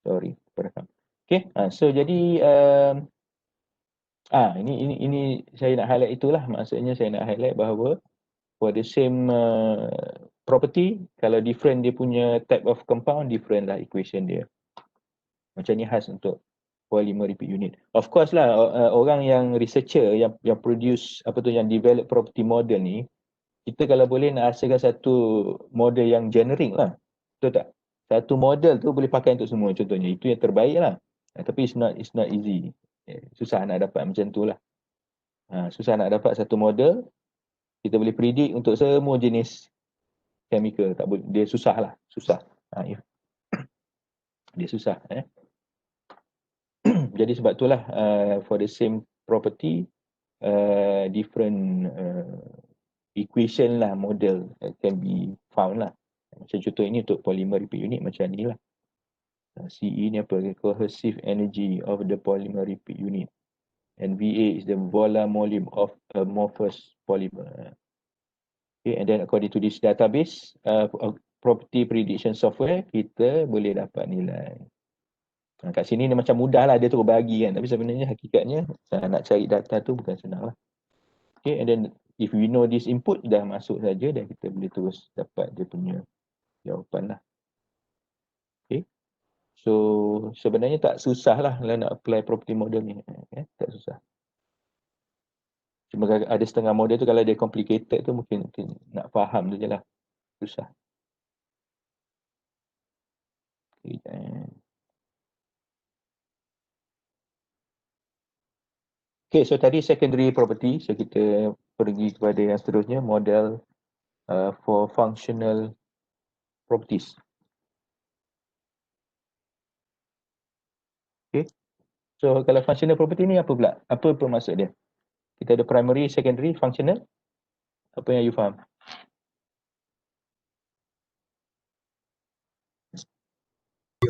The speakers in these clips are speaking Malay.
Sorry, perekam. Okay, so jadi ini saya nak highlight itulah, maksudnya saya nak highlight bahawa for the same property, kalau different dia punya type of compound, different lah equation dia. Macam ni khas untuk polymer repeat unit. Of course lah, orang yang researcher yang produce yang develop property model ni, kita kalau boleh nak hasilkan satu model yang generic lah. Betul tak? Satu model tu boleh pakai untuk semua contohnya. Itu yang terbaik lah. Tapi it's not easy. Susah nak dapat macam tu lah. Susah nak dapat satu model kita boleh predict untuk semua jenis chemical. Tak boleh, dia susah lah. Susah. Dia susah. Jadi sebab itulah for the same property, different equation lah, model can be found lah. Macam contoh ini untuk polymer repeat unit macam ni lah. CE ni apa? Cohesive energy of the polymer repeat unit. And VA is the volume volume of amorphous polymer. Okay, and then according to this database, property prediction software, kita boleh dapat nilai. Kat sini ni macam mudah lah, dia terus bagi kan. Tapi sebenarnya hakikatnya nak cari data tu bukan senang lah. Okay, and then if we know this input, dah masuk saja dan kita boleh terus dapat dia punya jawapan lah. Okay. So sebenarnya tak susah lah nak apply property model ni. Tak susah. Cuma ada setengah model tu kalau dia complicated tu mungkin nak faham tu je lah. Susah. Okay, so tadi secondary property. So kita pergi kepada yang seterusnya, model for functional properties. Okay. So kalau functional property ni apa pula? Apa maksud dia? Kita ada primary, secondary, functional. Apa yang you faham?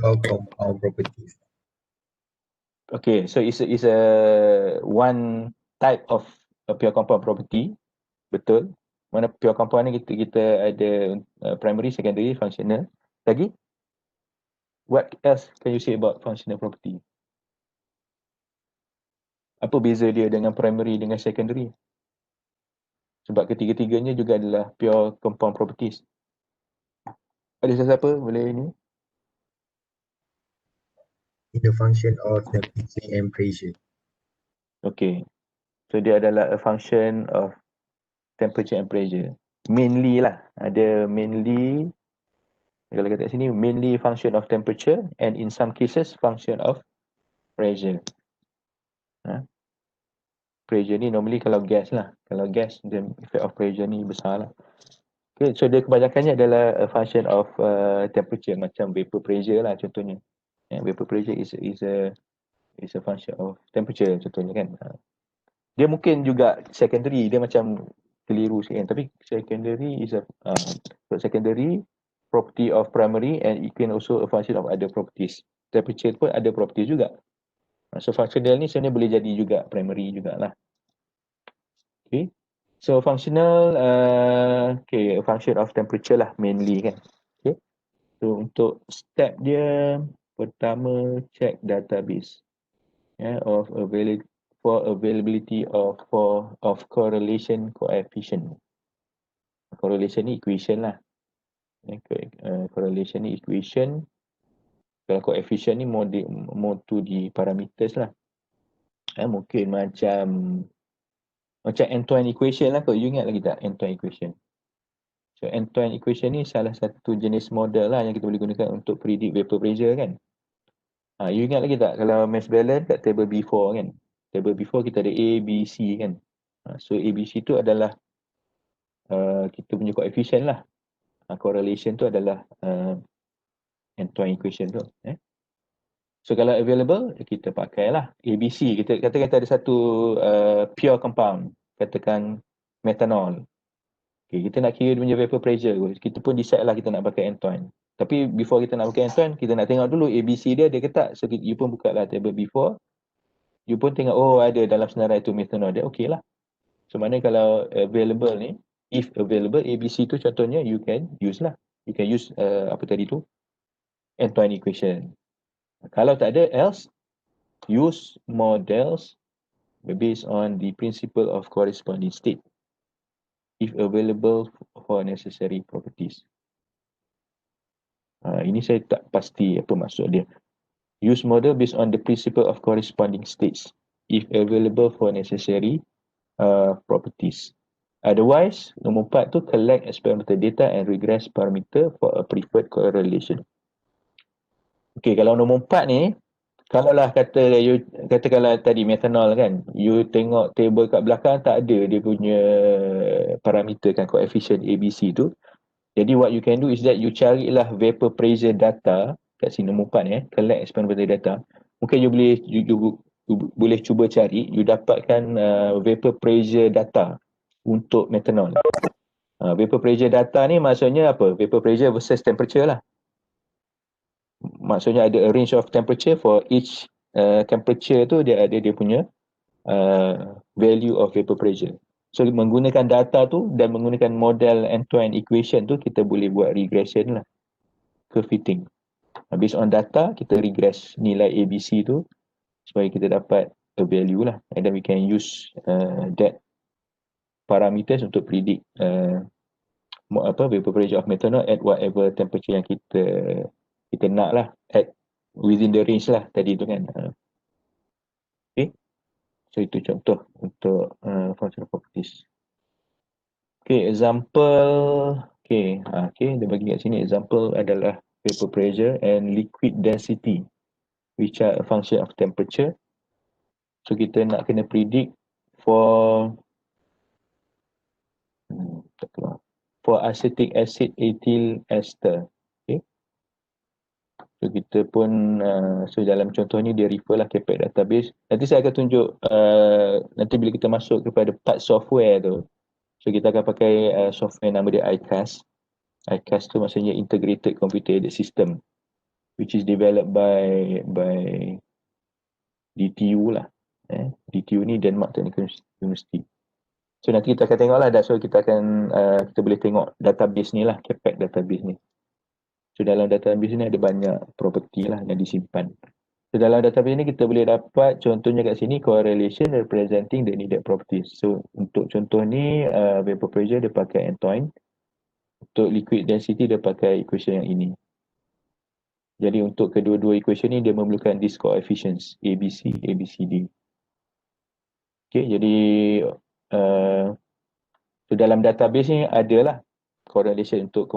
Of compound properties. Okay, so it's a one type of a pure compound property. Betul. Mana pure compound ni kita ada primary, secondary, functional. Lagi? What else can you say about functional property? Apa beza dia dengan primary dengan secondary? Sebab ketiga-tiganya juga adalah pure compound properties. Ada siapa boleh ini? In the function of temperature and pressure. Okay. So dia adalah a function of temperature and pressure. Mainly lah. Ada mainly, kalau kata sini, mainly function of temperature and in some cases function of pressure. Pressure ni normally kalau gas lah. Kalau gas, the effect of pressure ni besar lah. Okay, so dia kebanyakannya adalah a function of temperature, macam vapor pressure lah contohnya. Vapor pressure is a function of temperature contohnya kan. Dia mungkin juga secondary, dia macam keliru sikit kan. Tapi secondary is a secondary property of primary and it can also a function of other properties. Temperature pun ada properties juga. So functional ni sebenarnya boleh jadi juga primary jugalah. Okay. So functional, okay, a function of temperature lah mainly kan. Okay. So untuk step dia, pertama check database of availability of correlation coefficient. Correlation ni equation lah. Correlation ni equation. Kalau coefficient ni more to the parameters lah. Mungkin macam Antoine equation lah kot. You ingat lagi tak Antoine equation? So Antoine equation ni salah satu jenis model lah yang kita boleh gunakan untuk predict vapor pressure kan. You ingat lagi tak kalau mass balance kat table B4 kan? Table B4 kita ada A, B, C kan. So A, B, C tu adalah kita punya coefficient lah. Correlation tu adalah Antoine equation tu. So kalau available, kita pakailah ABC. Kita katakan ada satu pure compound. Katakan methanol. Okay, kita nak kira dia punya vapor pressure. Kita pun decide lah kita nak pakai Antoine. Tapi before kita nak pakai Antoine, kita nak tengok dulu ABC dia ada ke tak. So you pun buka lah table before. You pun tengok, oh ada dalam senarai tu methanol dia. Okay lah. So mana kalau available ni, if available, ABC tu contohnya you can use lah. You can use apa tadi tu? Antoine equation. Kalau tak ada, else use models based on the principle of corresponding state if available for necessary properties. Ini saya tak pasti apa maksud dia. Use model based on the principle of corresponding states if available for necessary properties. Otherwise, nombor 4 tu collect experimental data and regress parameter for a preferred correlation. Okay, kalau nombor 4 ni, kalau lah katakanlah tadi methanol kan, you tengok table kat belakang tak ada dia punya parameter kan, coefficient ABC tu. Jadi what you can do is that you carilah vapor pressure data kat sini nombor 4 collect experimental data. Mungkin you boleh cuba cari, you dapatkan vapor pressure data untuk methanol. Vapor pressure data ni maksudnya apa? Vapor pressure versus temperature lah. Maksudnya ada a range of temperature for each temperature tu dia ada dia punya value of vapor pressure. So menggunakan data tu dan menggunakan model end-to-end equation tu kita boleh buat regression lah ke fitting. Based on data kita regress nilai ABC tu supaya kita dapat a value lah, and then we can use that parameters untuk predict vapor pressure of methanol at whatever temperature yang kita nak lah, at within the range lah tadi tu kan. Okay, so itu contoh untuk functional properties. Okay, example. Okay, dia bagi kat sini example adalah vapor pressure and liquid density which are a function of temperature. So kita nak kena predict for acetic acid ethyl ester. Okay. So kita pun so dalam contoh ni dia refer lah CAPAC database. Nanti saya akan tunjuk nanti bila kita masuk kepada part software tu. So kita akan pakai software nama dia ICAS. ICAS tu maksudnya Integrated Computer Aided System, which is developed by DTU lah. DTU ni Denmark Technical University. So nanti kita akan tengok lah, so kita akan kita boleh tengok database ni lah, CAPAC database ni. So dalam database ni ada banyak property lah yang disimpan. So dalam database ni kita boleh dapat contohnya kat sini correlation representing the needed properties. So untuk contoh ni vapor pressure dia pakai Antoine. Untuk liquid density dia pakai equation yang ini. Jadi untuk kedua-dua equation ni dia memerlukan these coefficients ABC, ABCD. Okay, jadi so dalam database ni adalah correlation untuk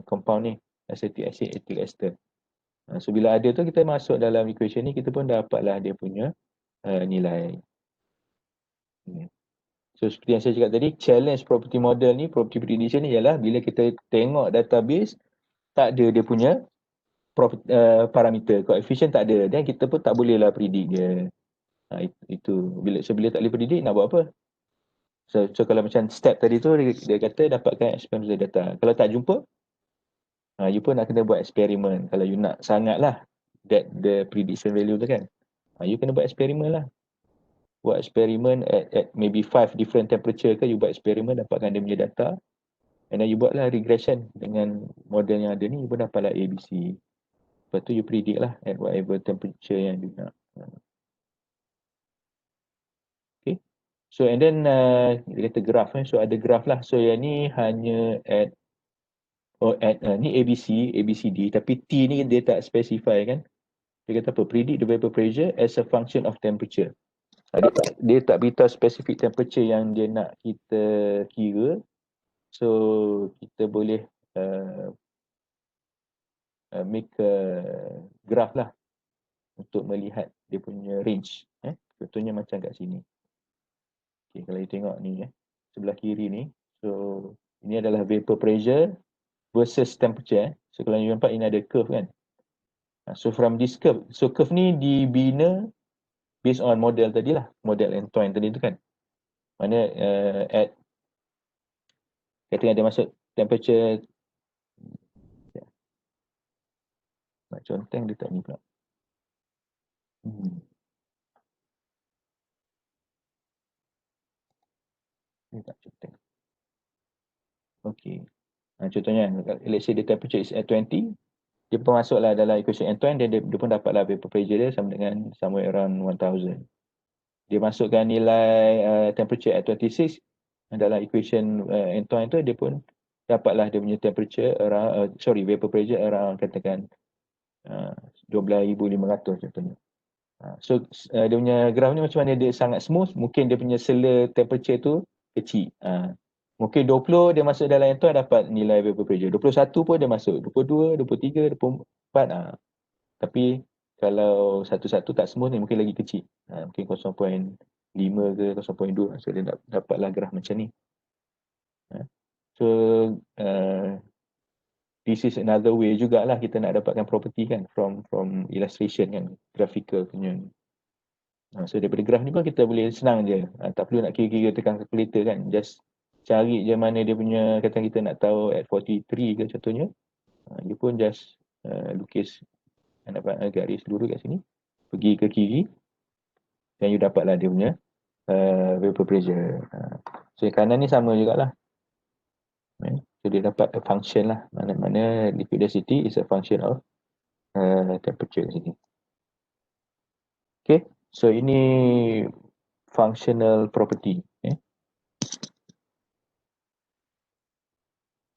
compound ni, acetic acid ethyl ester. So bila ada tu kita masuk dalam equation ni kita pun dapatlah dia punya nilai. So seperti yang saya cakap tadi, challenge property model ni, property prediction ni ialah bila kita tengok database tak ada dia punya parameter, coefficient tak ada, dan kita pun tak boleh lah predict dia. Itu bila tak boleh predict nak buat apa? So kalau macam step tadi tu dia kata dapatkan experimental data. Kalau tak jumpa, you pun nak kena buat eksperimen. Kalau you nak sangat lah that the prediction value tu kan, you kena buat eksperimen lah. Buat eksperimen at maybe 5 different temperature ke, you buat eksperimen dapatkan dia punya data, and then you buat lah regression dengan model yang ada ni, you pun dapatlah ABC. Lepas tu you predict lah at whatever temperature yang you nak. Okay. So and then dia kata graph so ada graph lah. So yang ni hanya at ni ABC, ABCD, tapi T ni dia tak specify kan. Dia kata apa? Predict the vapor pressure as a function of temperature. Dia tak beritahu specific temperature yang dia nak kita kira. So kita boleh make a graph lah untuk melihat dia punya range. Contohnya macam kat sini. Okay, kalau you tengok ni sebelah kiri ni. So ini adalah vapor pressure versus temperature. So kalau you nampak ini ada curve kan. So from this curve, so curve ni dibina based on model tadi lah, model Antoine tadi tu kan. Mana at ketika dia masuk temperature, nak conteng dia tak ni pula. Ni tak conteng. Okay. Contohnya, let's say the temperature is at 20, dia pun masuklah dalam equation end-to-end, dia pun dapatlah vapor pressure dia sama dengan somewhere around 1000. Dia masukkan nilai temperature at 26 dalam equation end-to-end tu, dia pun dapatlah dia punya temperature around, vapor pressure around katakan 12,500 contohnya. So dia punya graf ni macam mana dia sangat smooth, mungkin dia punya sela temperature tu kecil. Mungkin 20 dia masuk dalam end-to-end dapat nilai vapor pressure. 21 pun dia masuk, 22, 23, 24. Tapi kalau satu-satu tak smooth ni mungkin lagi kecil. Mungkin 0.5 ke 0.2. So dia dapatlah graf macam ni. So this is another way jugalah kita nak dapatkan property kan from illustration kan, graphical punya. So daripada graf ni pun kita boleh senang je. Tak perlu nak kira-kira tekan calculator kan. Just cari je mana dia punya, kata kita nak tahu at 43 ke contohnya. You pun just lukis garis lurus kat sini. Pergi ke kiri. Dan you dapatlah dia punya vapor pressure. So yang kanan ni sama jugalah. So dia dapat a function lah. Mana-mana liquid density is a function of temperature sini. Okay. So ini functional property.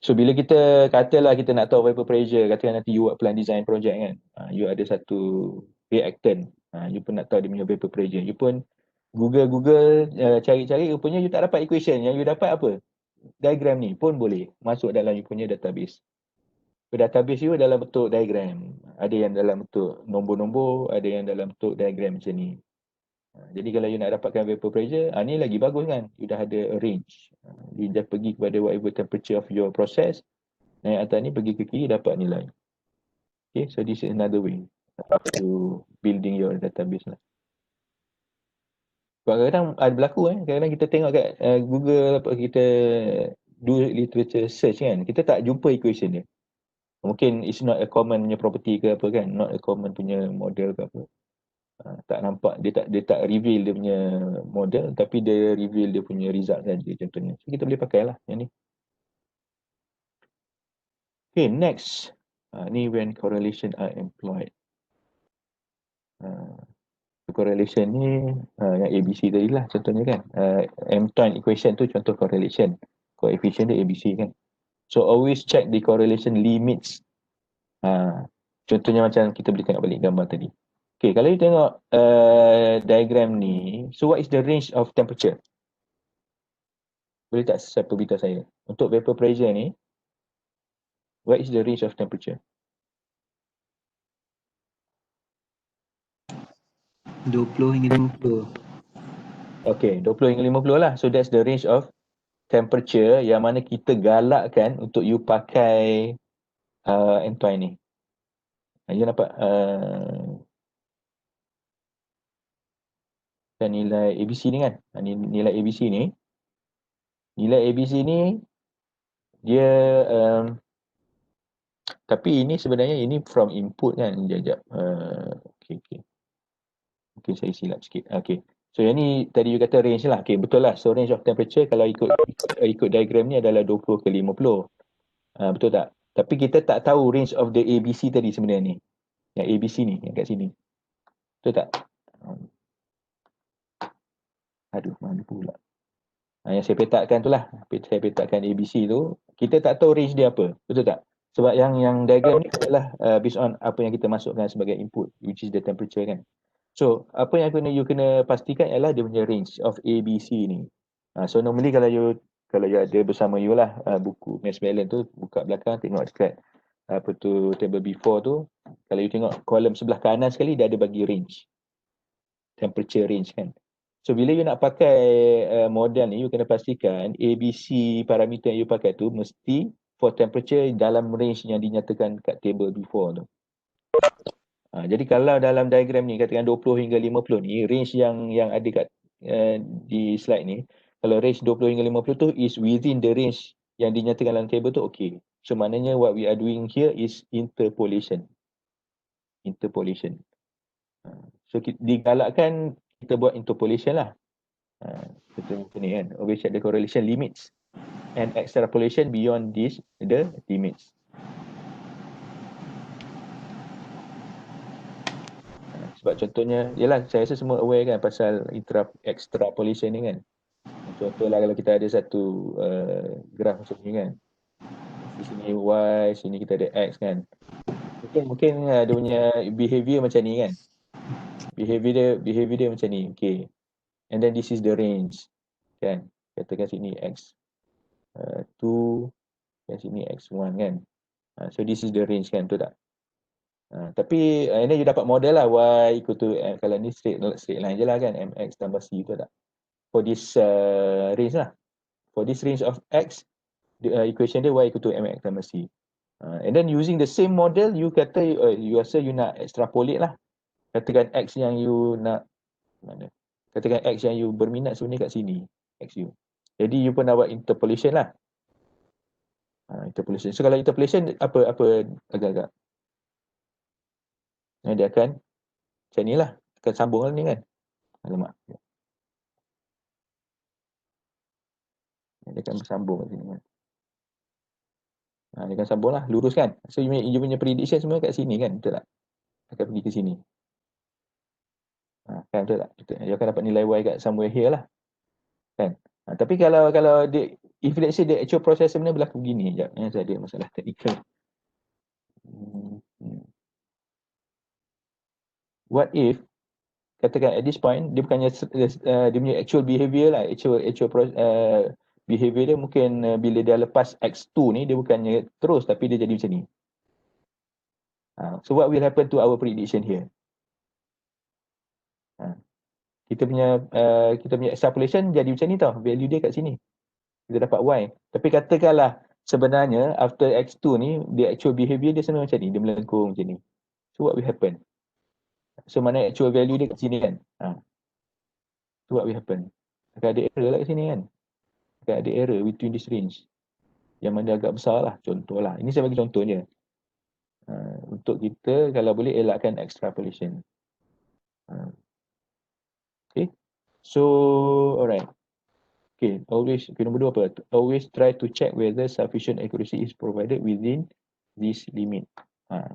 So bila kita katalah kita nak tahu vapor pressure, katakan nanti you buat plan design project kan. You ada satu reactant. You pun nak tahu dia punya vapor pressure. You pun Google cari-cari, rupanya you tak dapat equation. Yang you dapat apa? Diagram ni pun boleh masuk dalam you punya database. Database you dalam bentuk diagram. Ada yang dalam bentuk nombor-nombor, ada yang dalam bentuk diagram macam ni. Jadi kalau you nak dapatkan vapor pressure, ni lagi bagus kan. You dah ada a range. You dah pergi kepada whatever temperature of your process. Naik atas ni pergi ke kiri dapat nilai. Okay, so this is another way to building your database lah. Kadang-kadang ada berlaku kadang-kadang kita tengok kat Google, kita do literature search kan, kita tak jumpa equation dia. Mungkin it's not a common punya property ke apa kan, not a common punya model ke apa. Tak nampak, dia tak reveal dia punya model, tapi dia reveal dia punya result saja contohnya. So kita boleh pakailah yang ni. Okay, next. Ni when correlation are employed. Correlation ni yang ABC tadi lah contohnya kan. M-time equation tu contoh correlation. Coefficient dia ABC kan. So always check the correlation limits. Contohnya macam kita boleh tengok balik gambar tadi. Okay, kalau you tengok diagram ni, so what is the range of temperature? Boleh tak siapa beritahu saya? Untuk vapor pressure ni, what is the range of temperature? 20 hingga 50. Okay, 20 hingga 50 lah. So that's the range of temperature yang mana kita galakkan untuk you pakai M-time ni. You nampak dan nilai ABC ni kan. Nilai ABC ni. Nilai ABC ni dia tapi ini sebenarnya ini from input kan. Sekejap. Okay. Mungkin saya silap sikit. Okay. So yang ni tadi you kata range lah. Okay, betul lah. So range of temperature kalau ikut diagram ni adalah 20 ke 50. Betul tak? Tapi kita tak tahu range of the ABC tadi sebenarnya ni. Yang ABC ni, yang kat sini. Betul tak? Aduh, mana pula. Yang saya petakkan tu lah. Saya petakkan ABC tu. Kita tak tahu range dia apa. Betul tak? Sebab yang diagram ni adalah based on apa yang kita masukkan sebagai input, which is the temperature kan. So, apa yang you kena pastikan ialah dia punya range of ABC ni. So, normally kalau you ada bersama you lah buku mass balance tu, buka belakang tengok dekat table before tu, kalau you tengok kolom sebelah kanan sekali dia ada bagi range. Temperature range kan. So bila you nak pakai model ni, you kena pastikan ABC parameter yang you pakai tu mesti for temperature dalam range yang dinyatakan kat table before tu. Jadi kalau dalam diagram ni katakan 20 hingga 50 ni, range yang ada kat di slide ni, kalau range 20 hingga 50 tu is within the range yang dinyatakan dalam table tu, okay. So maknanya what we are doing here is interpolation. So digalakkan kita buat interpolation lah. Betul ni kan. Always check the correlation limits and extrapolation beyond the limits. Sebab contohnya, yalah saya rasa semua aware kan pasal extrapolation ni kan. Contohlah kalau kita ada satu graf macam ni kan. Di sini Y, sini kita ada X kan. Mungkin dia punya behavior macam ni kan. Behavior dia macam ni. Okay. And then this is the range. Kan. Katakan sini X2, dan sini X1 kan. So this is the range kan, betul tak? Tapi ini you dapat model lah Y equal to kalau ni straight line je lah kan, MX tambah C, betul tak? For this range lah. For this range of X, the equation dia Y equal to MX tambah C. And then using the same model, you kata you rasa you nak extrapolate lah. Katakan X yang you nak mana? Katakan X yang you berminat sebenarnya kat sini, XU. Jadi you pun nak buat interpolation lah. Interpolation. So kalau interpolation apa agak-agak? Dia akan macam ni lah. Akan sambung lah ni kan. Alamak. Dia akan bersambung kat sini kan. Dia akan sambung lah. Lurus kan. So you punya prediction semua kat sini kan. Betul tak? Akan pergi ke sini. Kan betul tak? Betul. You akan dapat nilai Y kat somewhere here lah. Kan? Tapi kalau dia, if let's say the actual process sebenarnya berlaku begini. Sekejap. Saya ada masalah technical. What if katakan at this point dia bukannya dia punya actual behavior lah, actual behavior dia mungkin bila dia lepas X2 ni dia bukannya terus tapi dia jadi macam ni. So what will happen to our prediction here? Kita punya extrapolation jadi macam ni tau, value dia kat sini. Kita dapat Y. Tapi katakanlah sebenarnya after X2 ni the actual behavior dia sebenarnya macam ni, dia melengkung macam ni. So what will happen? So mana actual value dia kat sini kan? So what will happen? Akan ada error lah kat sini kan? Akan ada error between this range. Yang mana agak besar lah. Contoh lah. Ini saya bagi contohnya. Untuk kita kalau boleh elakkan extrapolation. Okay. So, alright. Okay, nombor 2 apa? Always try to check whether sufficient accuracy is provided within this limit.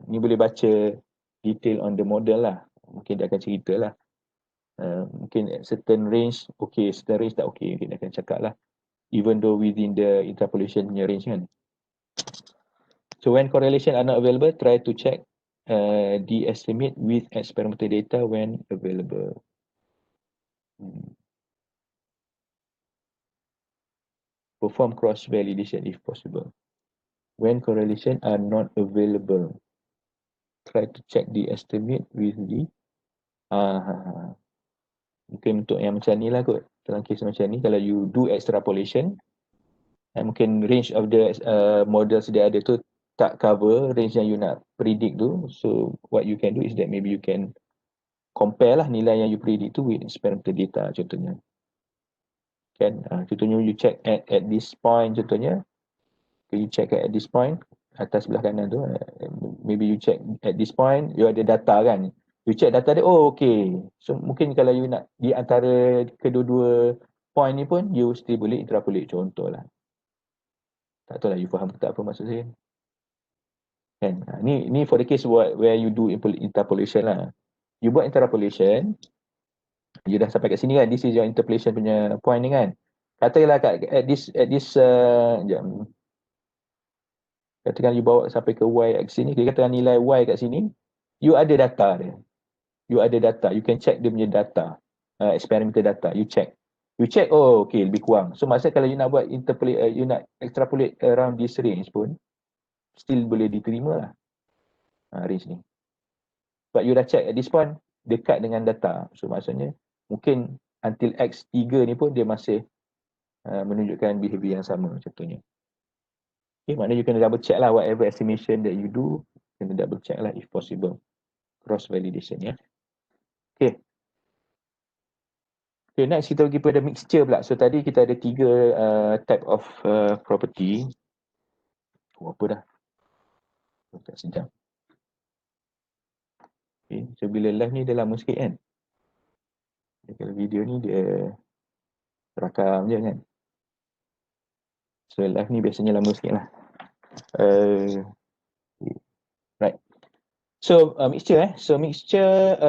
Ni boleh baca detail on the model lah. Mungkin dia akan cerita lah. Mungkin certain range okay, certain range tak okay. Mungkin dia akan cakap lah. Even though within the interpolation range kan. So when correlation are not available, try to check the estimate with experimental data when available. Perform cross-validation if possible. When correlation are not available, try to check the estimate with the mungkin untuk yang macam ni lah kot. Dalam kes macam ni, kalau you do extrapolation, mungkin range of the models dia ada tu tak cover range yang you nak predict tu. So what you can do is that maybe you can compare lah nilai yang you predict tu with experimental data contohnya. Kan, contohnya you check at this point contohnya. You check at this point, atas sebelah kanan tu, maybe you check at this point, you ada data kan. You check data dia, oh okay. So mungkin kalau you nak di antara kedua-dua point ni pun, you still boleh interpolate contoh lah. Tak tahu lah you faham tak apa maksud saya. Kan? Ni for the case where you do interpolation lah. You buat interpolation, you dah sampai kat sini kan, this is your interpolation punya point ni kan. Katakanlah at this katakan you bawa sampai ke Y axis ni, kita katakan nilai Y kat sini, you ada data dia. You ada data, you can check dia punya data, experimental data, you check. You check, oh okay, lebih kurang. So maksudnya kalau you nak buat interpolate, you nak extrapolate around this range pun, still boleh diterima lah range ni. But you dah check at this point, dekat dengan data. So maksudnya, mungkin until X3 ni pun dia masih menunjukkan behavior yang sama contohnya. Okay, maknanya you kena double check lah whatever estimation that you do, kena double check lah if possible. Cross validation ya. Okay. Okay, next kita pergi pada mixture pula. So tadi kita ada 3 type of property. Apa dah? Tak sejam. Okay, so bila live ni dia lama sikit kan? Kalau video ni dia rakam je kan? So live ni biasanya lama sikit lah. Right. So mixture so mixture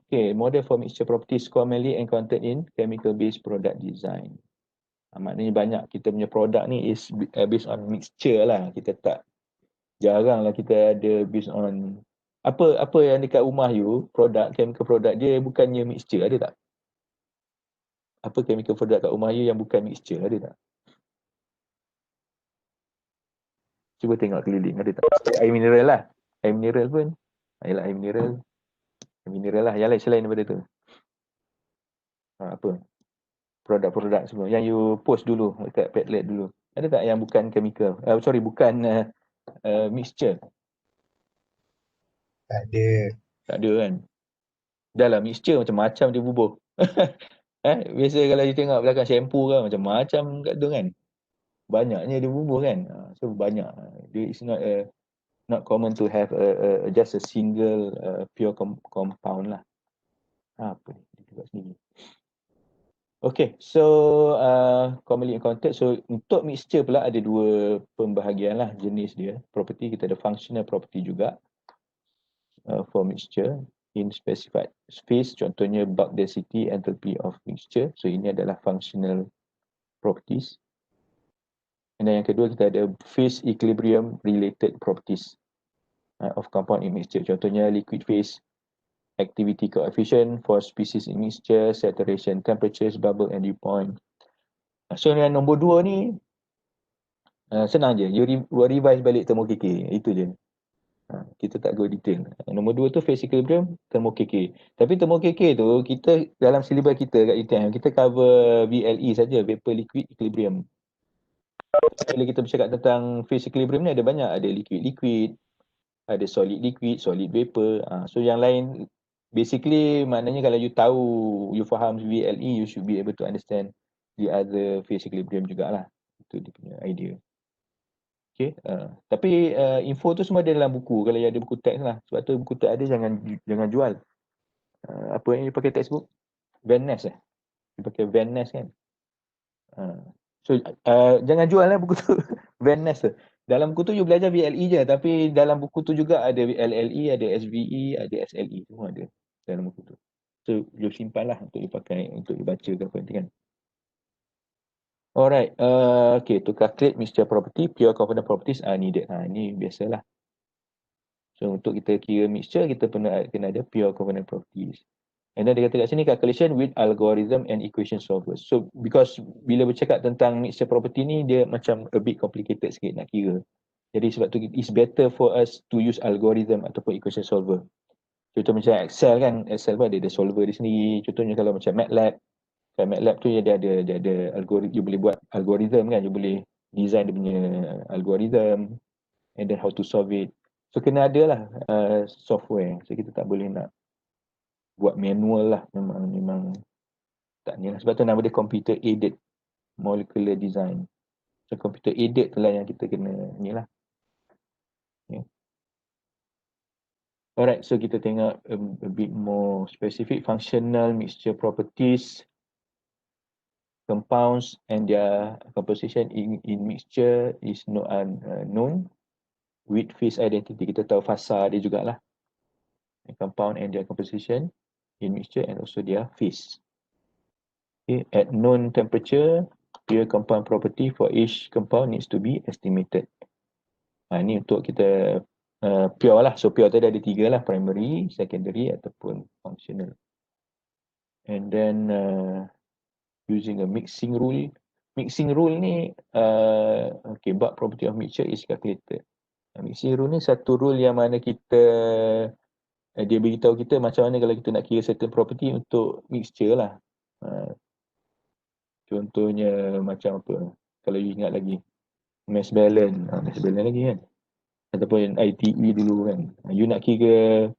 okay, model for mixture properties commonly encountered in chemical based product design. Maknanya banyak kita punya produk ni is based on mixture lah. Kita tak, jarang lah kita ada based on apa yang dekat rumah you, produk, chemical product dia bukannya mixture, ada tak? Apa chemical product kat rumah you yang bukan mixture, ada tak? Cuba tengok keliling, ada tak? Air mineral lah. Air mineral pun. Ayolah air mineral. Air mineral lah. Yang lain selain daripada tu. Apa? Produk-produk semua. Yang you post dulu dekat Padlet dulu. Ada tak yang bukan chemical? Bukan mixture. Tak ada. Tak ada kan? Dah lah mixture macam-macam dia bubuh. Biasa kalau you tengok belakang shampoo kan macam-macam kat tu kan. Banyaknya dia bubuh kan. So banyak. It's not common to have just a single pure compound lah. Apa ni? Dia buat sendiri. Okay, so commonly encountered. So untuk mixture pula ada dua pembahagian lah jenis dia. Property, kita ada functional property juga for mixture in specified space. Contohnya bulk density, enthalpy of mixture. So ini adalah functional properties. Dan yang kedua kita ada phase equilibrium related properties of compound in mixture. Contohnya liquid phase activity coefficient for species in mixture, saturation temperatures, bubble and dew point. So yang nombor 2 ni senang je, you revise balik thermo KK, itu je. Kita tak go detail. Nombor 2 tu phase equilibrium, thermo KK. Tapi thermo KK tu kita dalam syllabus kita kat UTM kita cover VLE saja, vapor liquid equilibrium. Bila kita bercakap tentang phase equilibrium ni ada banyak, ada liquid-liquid, ada solid-liquid, solid vapor. So yang lain basically maknanya kalau you tahu, you faham VLE, you should be able to understand the other phase equilibrium jugalah. Itu dia punya idea. Okay, tapi info tu semua ada dalam buku, kalau you ada buku teks lah. Sebab tu buku teks ada jangan jual. Apa yang you pakai textbook? Van Ness You pakai Van Ness kan? So jangan jual lah buku tu. Van Ness tu. Dalam buku tu you belajar VLE je, tapi dalam buku tu juga ada LLE, ada SVE, ada SLE, semua ada dalam buku tu. So you simpan lah untuk you pakai, untuk you baca ke apa nanti kan. Alright, okay, to calculate mixture property, pure component properties are needed. Ini biasalah. So untuk kita kira mixture, kita kena ada pure component properties. And then dia kata kat sini calculation with algorithm and equation solvers. So because bila bercakap tentang mixture property ni dia macam a bit complicated sikit nak kira. Jadi sebab tu it's better for us to use algorithm ataupun equation solver. Contoh macam Excel kan, Excel pun ada solver di sini. Contohnya kalau macam MATLAB, kan MATLAB tu dia ada algorithm, you boleh buat algorithm kan, you boleh design dia punya algorithm and then how to solve it. So kena ada lah software. So kita tak boleh nak buat manual lah, memang tak ni lah. Sebab tu nama dia computer aided molecular design. So computer aided tu lah yang kita kena ni lah. Okay. Alright, so kita tengok a bit more specific functional mixture properties, compounds and their composition in mixture is known with phase identity. Kita tahu fasa dia jugalah. Compound and their composition in mixture and also their phase. Okay, at known temperature, pure compound property for each compound needs to be estimated. Ini untuk kita pure lah. So pure tadi ada 3 lah, primary, secondary ataupun functional. And then using a mixing rule. Mixing rule ni, okay, bulk property of mixture is calculated. Mixing rule ni satu rule yang mana kita dia beritahu kita macam mana kalau kita nak kira certain property untuk mixture lah. Contohnya macam apa, kalau you ingat lagi mass balance, mass balance lagi kan, ataupun ITE dulu kan, you nak kira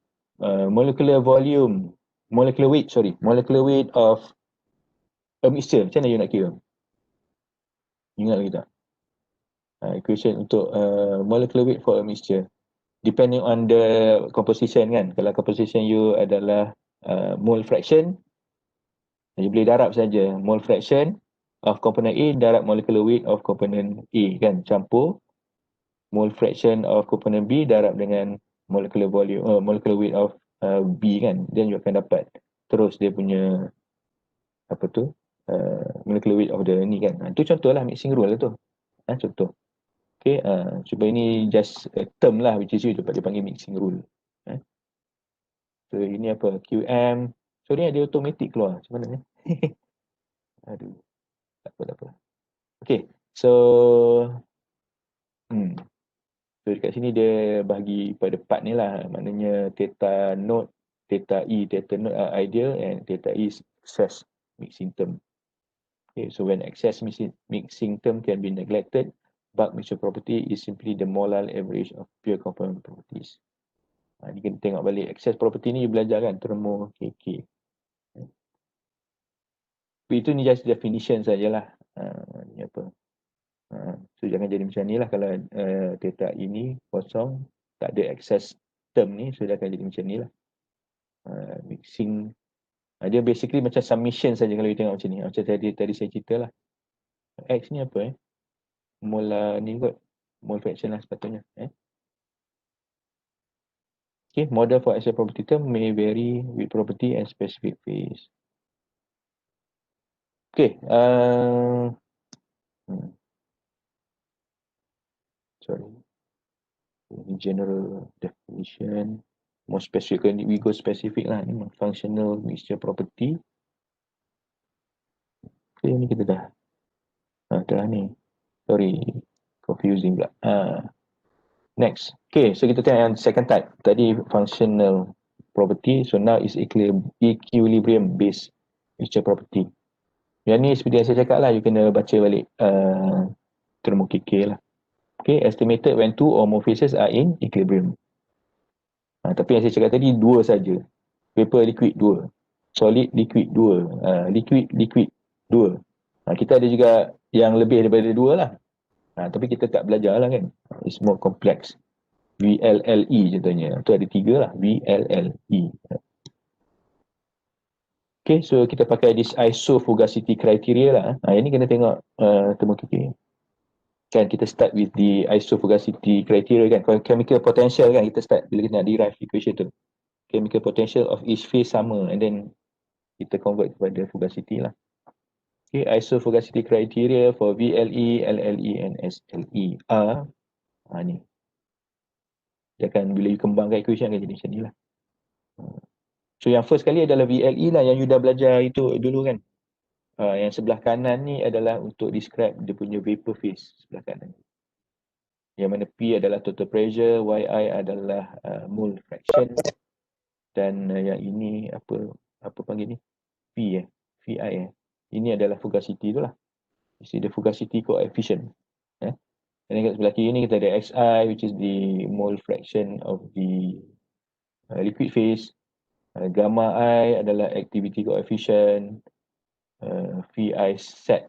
molecular weight of a mixture, macam mana you nak kira? Ingat lagi tak? Equation untuk molecular weight for a mixture depending on the composition kan. Kalau composition you adalah mole fraction, you boleh darab saja mole fraction of component A darab molecular weight of component A kan, campur mole fraction of component B darab dengan molecular volume, molecular weight of B kan, then you akan dapat terus dia punya apa tu, molecular weight of the ni kan. Itu contoh lah mixing rule lah tu. Contoh. Okay, cuba ini just a term lah, which is you dapat dipanggil mixing rule. So ini apa, QM. So ni ada automatic keluar. Macam mana ni? Aduh, tak apa. Okay, so so dekat sini dia bagi pada part ni lah. Maknanya theta node, theta node are ideal and theta E is excess mixing term. Okay, so when excess mixing term can be neglected, bulk mixture property is simply the molar average of pure component properties. Ni kita tengok balik. Excess property ni you belajar kan, termo, KK. Tapi itu ni just definition sajalah. Ni apa. So jangan jadi macam ni lah. Kalau theta ini kosong, tak ada excess term ni, so dia akan jadi macam ni lah. Mixing. Dia basically macam summation saja kalau you tengok macam ni. Macam tadi saya cerita lah. X ni apa molar ni kot. Mole fraction lah sepatutnya. Okay, model for excess property term may vary with property and specific phase. Okay, sorry. General definition. More specific, we go specific lah. Ni functional mixture property. Okay, ni kita dah. Dah ni. Sorry, confusing pula. Next. Okay, so kita tengok yang second type. Tadi functional property. So now is equilibrium based mixture property. Yang ni seperti yang saya cakap lah, you kena baca balik termo KK lah. Okay, estimated when two or more phases are in equilibrium. Tapi yang saya cakap tadi dua saja. Vapor liquid dua. Solid liquid dua. Liquid dua. Kita ada juga yang lebih daripada dua lah. Tapi kita tak belajar lah kan. It's more complex. VLLE contohnya. Tu ada tiga lah. VLLE. Okay, so kita pakai this isofugacity criteria lah. Yang ni kena tengok termo KK. Kan kita start with the isofugacity criteria kan. Kalau chemical potential kan kita start bila kita nak derive equation tu. Chemical potential of each phase sama and then kita convert kepada fugacity lah. Okay, isofugacity criteria for VLE, LLE and SLE are ni. Dia akan bila you kembangkan equation akan jadi macam ni lah. So yang first kali adalah VLE lah yang you dah belajar itu dulu kan. Yang sebelah kanan ni adalah untuk describe dia punya vapor phase sebelah kanan. Yang mana P adalah total pressure, YI adalah mole fraction dan yang ini apa panggil ni? VI. Ini adalah fugacity tu lah. This is the fugacity coefficient. Dan kat sebelah kiri ni kita ada XI which is the mole fraction of the liquid phase. Gamma I adalah activity coefficient. VI set.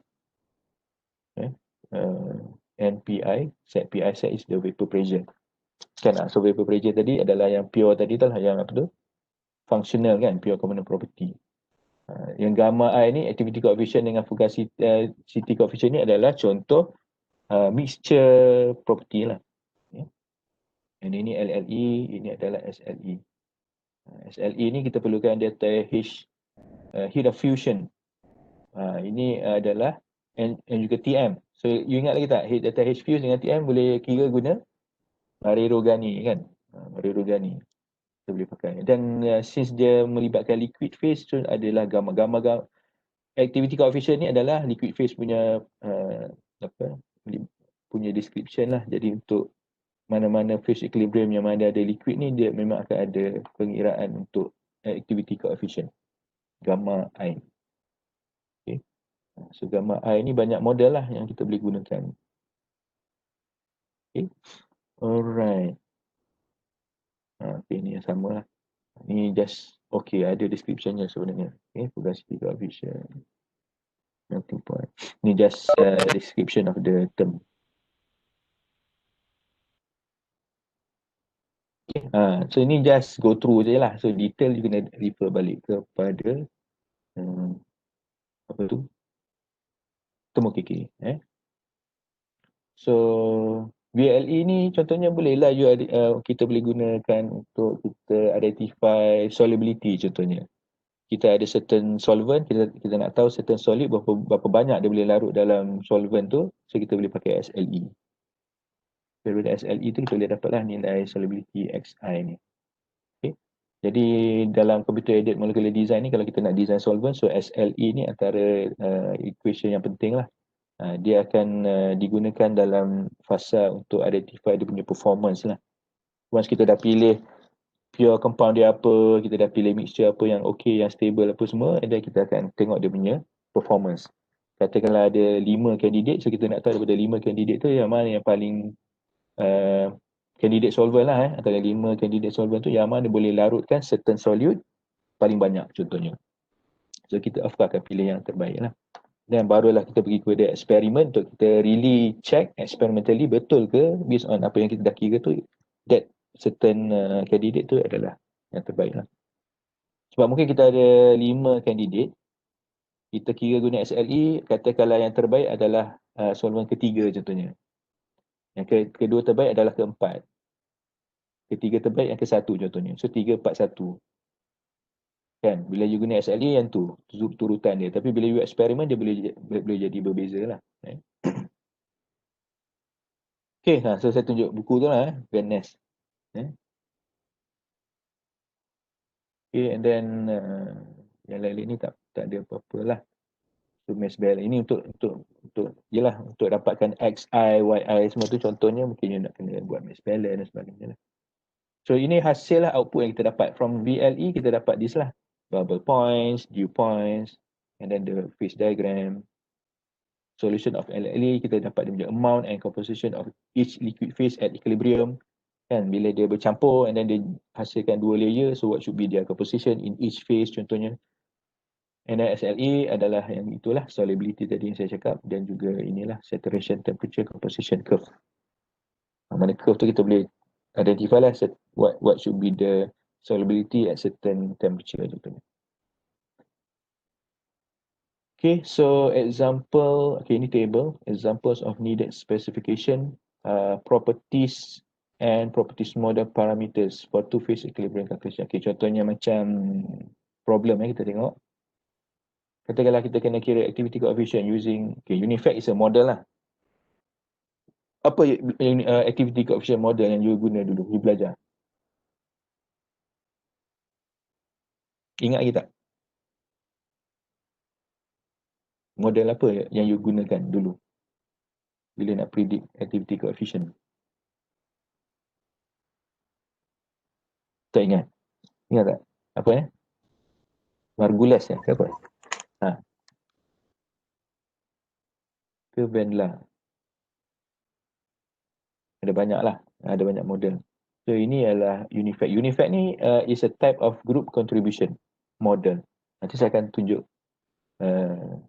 NPI set is the vapor pressure. Kan so vapor pressure tadi adalah yang pure tadi tu lah, yang apa tu? Functional kan, pure component property. Yang gamma I ni activity coefficient dengan fugacity coefficient ni adalah contoh mixture property lah. And ini LLE, ini adalah SLE. SLE ni kita perlukan data heat of fusion. Ini adalah and juga TM. So you ingat lagi tak data H fuse dengan TM boleh kira guna Marey-Rogani kan? Marey-Rogani kita boleh pakai. Dan since dia melibatkan liquid phase, so adalah gamma activity coefficient ni adalah liquid phase punya punya description lah. Jadi untuk mana-mana phase equilibrium yang mana ada liquid ni, dia memang akan ada pengiraan untuk activity coefficient gamma I. Okay. So gamma I ni banyak model lah yang kita boleh gunakan. Okay. Alright. Okay, ni yang sama lah. Ni just okay, ada descriptionnya sebenarnya. Okay, fugacity coefficient. Melting point. Ni just description of the term. Okay. So ini just go through je lah. So detail you kena refer balik kepada apa tu? Termo KK. So VLE ni contohnya bolehlah kita boleh gunakan untuk kita identify solubility contohnya. Kita ada certain solvent, kita nak tahu certain solid berapa banyak dia boleh larut dalam solvent tu, so kita boleh pakai SLE. Daripada SLE tu kita boleh dapatlah nilai solubility XI ni. Okay. Jadi dalam computer aided molecular design ni, kalau kita nak design solvent, so SLE ni antara equation yang penting lah. Dia akan digunakan dalam fasa untuk identify dia punya performance lah. Once kita dah pilih pure compound dia apa, kita dah pilih mixture apa yang okay, yang stable apa semua, and then kita akan tengok dia punya performance. Katakanlah ada 5 candidate, so kita nak tahu daripada 5 candidate tu yang mana yang paling candidate solvent lah, antara 5 candidate solvent tu yang mana boleh larutkan certain solute paling banyak contohnya. So kita of course akan pilih yang terbaik lah. Dan barulah kita pergi kepada eksperimen untuk kita really check experimentally betul ke based on apa yang kita dah kira tu, that certain candidate tu adalah yang terbaik lah. Sebab mungkin kita ada 5 candidate, kita kira guna SLE, katakanlah yang terbaik adalah solvent ketiga contohnya. Yang kedua terbaik adalah keempat. Ketiga terbaik yang ke-1 contohnya. So 3, 4, 1. Kan? Bila you guna SLE yang tu turutan dia. Tapi bila you eksperimen dia boleh jadi berbeza lah. Okay, so saya tunjuk buku tu lah, Van Ness. Okay, and then yang lain-lain ni tak ada apa-apa lah. So mass balance ini untuk yelah, untuk dapatkan XI, YI semua tu contohnya mungkin you nak kena buat mass balance dan sebagainya lah. So ini hasil lah, output yang kita dapat from VLE. Kita dapat this lah, bubble points, dew points, and then the phase diagram. Solution of LLE, kita dapat dia punya amount and composition of each liquid phase at equilibrium. Kan, bila dia bercampur and then dia hasilkan 2 layer, so what should be their composition in each phase contohnya. And then SLE adalah yang itulah, solubility tadi yang saya cakap, dan juga inilah saturation temperature composition curve. Mana curve tu kita boleh identify lah what should be the solubility at certain temperature contohnya. Okay, so example, okay, ini table, examples of needed specification, properties and properties model parameters for two-phase equilibrium calculation. Okay, contohnya macam problem kita tengok. Katakanlah kita kena kira activity coefficient using, okay, Unifact is a model lah. Apa activity coefficient model yang you guna dulu, you belajar? Ingat lagi tak? Model apa yang you gunakan dulu bila nak predict activity coefficient? Tak ingat? Ingat tak? Apa ya? Margulis ya? Ke apa? Ke Venla? Ada banyak lah. Ada banyak model. So ini adalah Unifact. Unifact ni is a type of group contribution model. Nanti saya akan tunjuk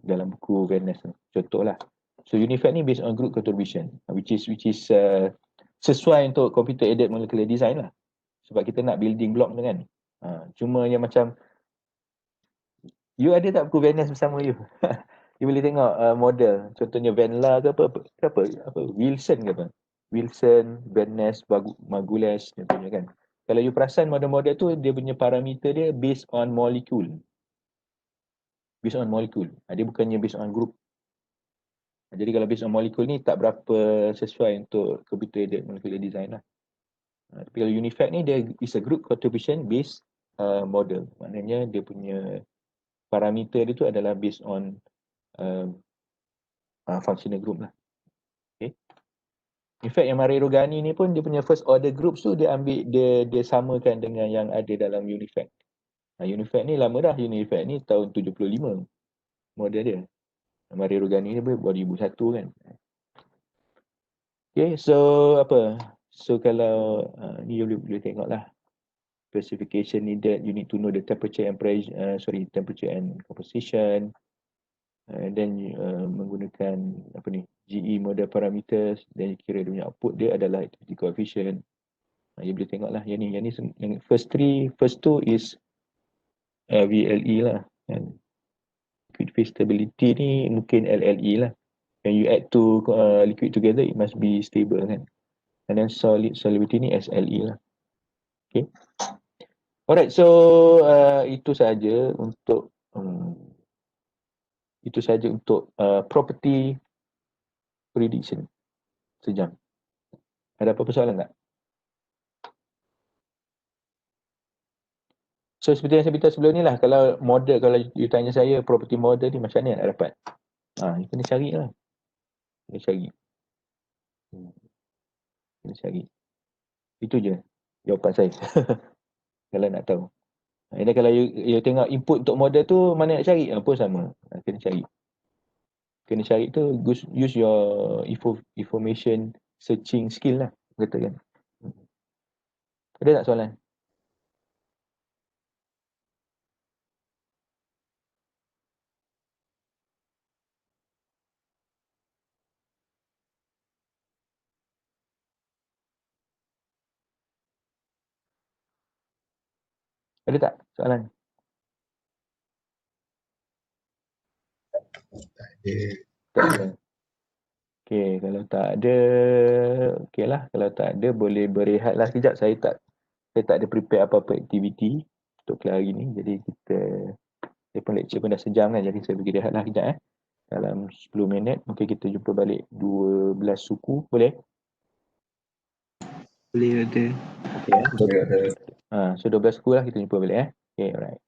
dalam buku Van Ness. Contoh lah. So Unifact ni based on group contribution, which is sesuai untuk computer aided molecular design lah. Sebab kita nak building block tu kan. Cuma yang macam, you ada tak buku Van Ness bersama you? You boleh tengok model. Contohnya Venla ke apa? Wilson ke apa? Wilson, Van Ness, Margulis contohnya kan. Kalau you perasan model-model tu, dia punya parameter dia based on molecule. Based on molecule. Dia bukannya based on group. Jadi kalau based on molecule ni tak berapa sesuai untuk computer aided molecular design lah. Tapi kalau Unifact ni dia is a group contribution based model. Maknanya dia punya parameter dia tu adalah based on functional group lah. Okay. In fact yang Marie Rogani ni pun dia punya first order groups tu dia ambil, dia samakan dengan yang ada dalam Unifact. Unifact ni lama dah. Unifact ni tahun 75 model dia. Marie Rogani ni 2001 kan. Okay, so apa? So kalau ni you boleh tengok lah. Specification needed, you need to know the temperature and pressure, temperature and composition. Then menggunakan apa ni, GE model parameters, dan kira dia punya output dia adalah activity coefficient. You boleh tengok lah yang ni yang first two is VLE lah. And liquid phase stability ni mungkin LLE lah. When you add two liquid together, it must be stable kan. And then solubility ni SLE lah. Okay. Alright, so itu saja untuk property prediction sejam. Ada apa-apa soalan tak? So seperti yang saya beritahu sebelum ni lah, kalau you tanya saya property model ni macam mana nak dapat? You kena cari lah. Kena cari. Itu je jawapan saya. Kalau nak tahu. Dan kalau you tengok input untuk model tu mana nak cari, pun sama. Kena cari. Kena cari tu use your information searching skill lah. Kata kan. Ada tak soalan? Ada tak soalan? Tak ada. Okay, kalau tak ada, okay lah. Kalau tak ada, boleh berehat lah sekejap. Saya tak ada prepare apa-apa aktiviti untuk hari ni. Jadi saya pun lecture pun dah sejam kan. Jadi saya pergi rehat lah sekejap dalam 10 minit. Mungkin kita jumpa balik 12 suku. Boleh? Boleh ada. Okay. So 12 suku lah kita jumpa balik Okay, alright.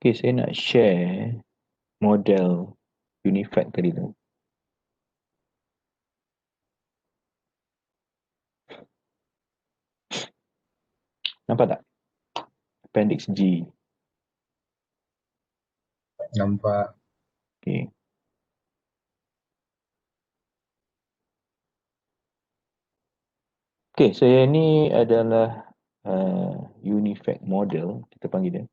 Okay, saya nak share model Unified tadi tu. Nampak tak? Appendix G. Nampak. Okay. Okay, so yang ni adalah Unified model, kita panggil dia.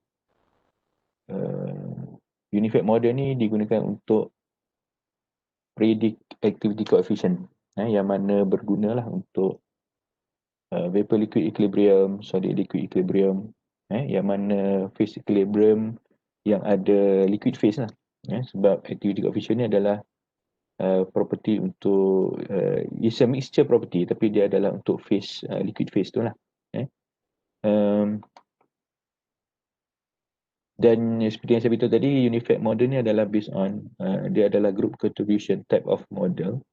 Unified model ni digunakan untuk predict activity coefficient yang mana bergunalah untuk vapor liquid equilibrium, solid liquid equilibrium, yang mana phase equilibrium yang ada liquid phase lah. Sebab activity coefficient ni adalah property untuk it's a mixture property, tapi dia adalah untuk phase liquid phase tu lah. Dan seperti yang saya beritahu tadi, Unified model ni adalah based on dia adalah group contribution type of model.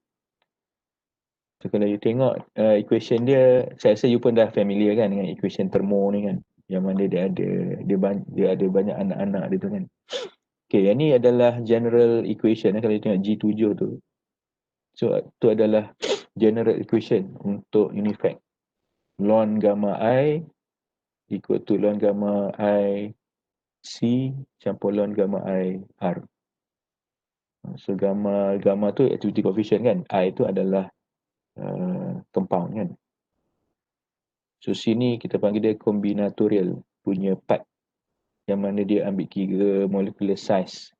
So kalau you tengok equation dia, saya rasa you pun dah familiar kan dengan equation termo ni kan, yang mana dia ada banyak anak-anak dia tu kan. Okay, yang ni adalah general equation kalau you tengok G7 tu. So tu adalah general equation untuk Unified. Ln gamma I equal to ln gamma I C campur ln gamma I R. So gamma tu activity coefficient kan, I tu adalah compound kan. So sini kita panggil dia combinatorial punya part, yang mana dia ambil kira molecular size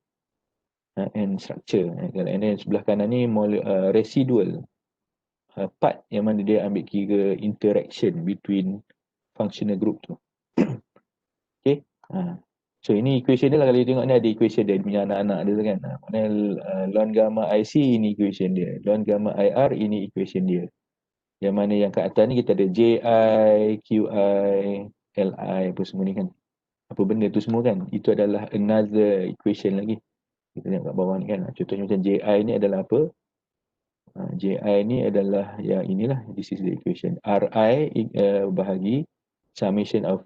and structure. And then sebelah kanan ni residual part, yang mana dia ambil kira interaction between functional group tu. Okay. So ini equation dia lah, kalau you tengok ni ada equation dia punya anak-anak dia kan. Maknanya ln gamma IC ini equation dia, ln gamma IR ini equation dia. Yang mana yang kat atas ni kita ada JI, QI, LI apa semua ni kan. Apa benda tu semua kan. Itu adalah another equation lagi. Kita tengok kat bawah ni kan. Contohnya macam JI ni adalah apa? JI ni adalah yang inilah, this is the equation. RI bahagi summation of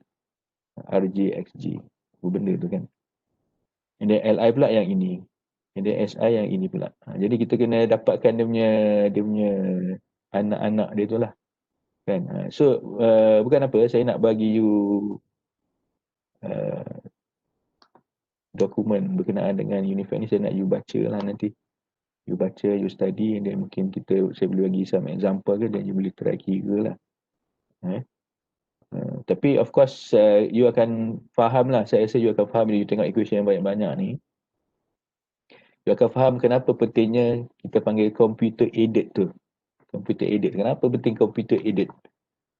RJ XG. Apa benda tu kan. And then LI pula yang ini. And then SI yang ini pula. Jadi kita kena dapatkan dia punya anak-anak dia tu lah. Kan? So bukan apa, saya nak bagi you dokumen berkenaan dengan Unifact ni saya nak you baca lah nanti. You baca, you study, and then mungkin saya boleh bagi some example ke, dan you boleh try kira lah. Tapi of course you akan faham lah, saya rasa you akan faham bila you tengok equation yang banyak-banyak ni. You akan faham kenapa pentingnya kita panggil computer aided tu. Computer aided. Kenapa penting computer aided?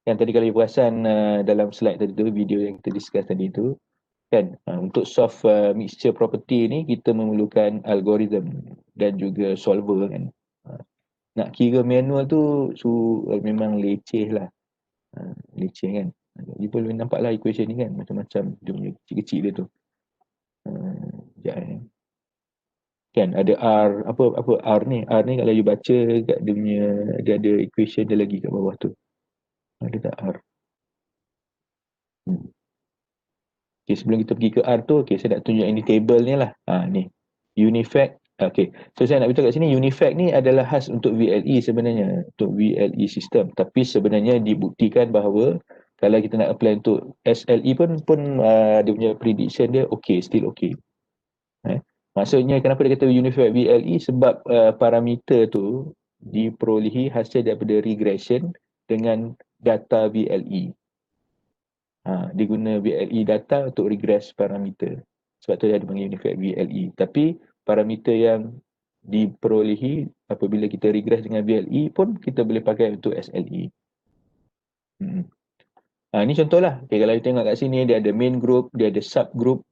Yang tadi kalau you perasan dalam slide tadi tu, video yang kita discuss tadi tu, kan, untuk solve mixture property ni kita memerlukan algorithm dan juga solver kan. Nak kira manual tu memang leceh lah. Leceh kan. Dia boleh nampak lah equation ni kan, macam-macam dia punya kecil-kecil dia tu. Sekejap kan ada R, apa R ni kalau you baca kat dia ada equation dia lagi kat bawah tu. Ada tak R? Okay, sebelum kita pergi ke R tu, okay, saya nak tunjuk ini table ni lah. Ni. Unifact. Okay. So saya nak beritahu kat sini, Unifact ni adalah khas untuk VLE sebenarnya. Untuk VLE system. Tapi sebenarnya dibuktikan bahawa kalau kita nak apply untuk SLE pun dia punya prediction dia okay, still okay. Maksudnya kenapa dia kata Unifact VLE? Sebab parameter tu diperolehi hasil daripada regression dengan data VLE. Dia guna VLE data untuk regress parameter. Sebab tu dia ada panggil Unifact VLE. Tapi parameter yang diperolehi apabila kita regress dengan VLE pun kita boleh pakai untuk SLE. Ni contohlah. Okay, kalau you tengok kat sini dia ada main group, dia ada subgroup.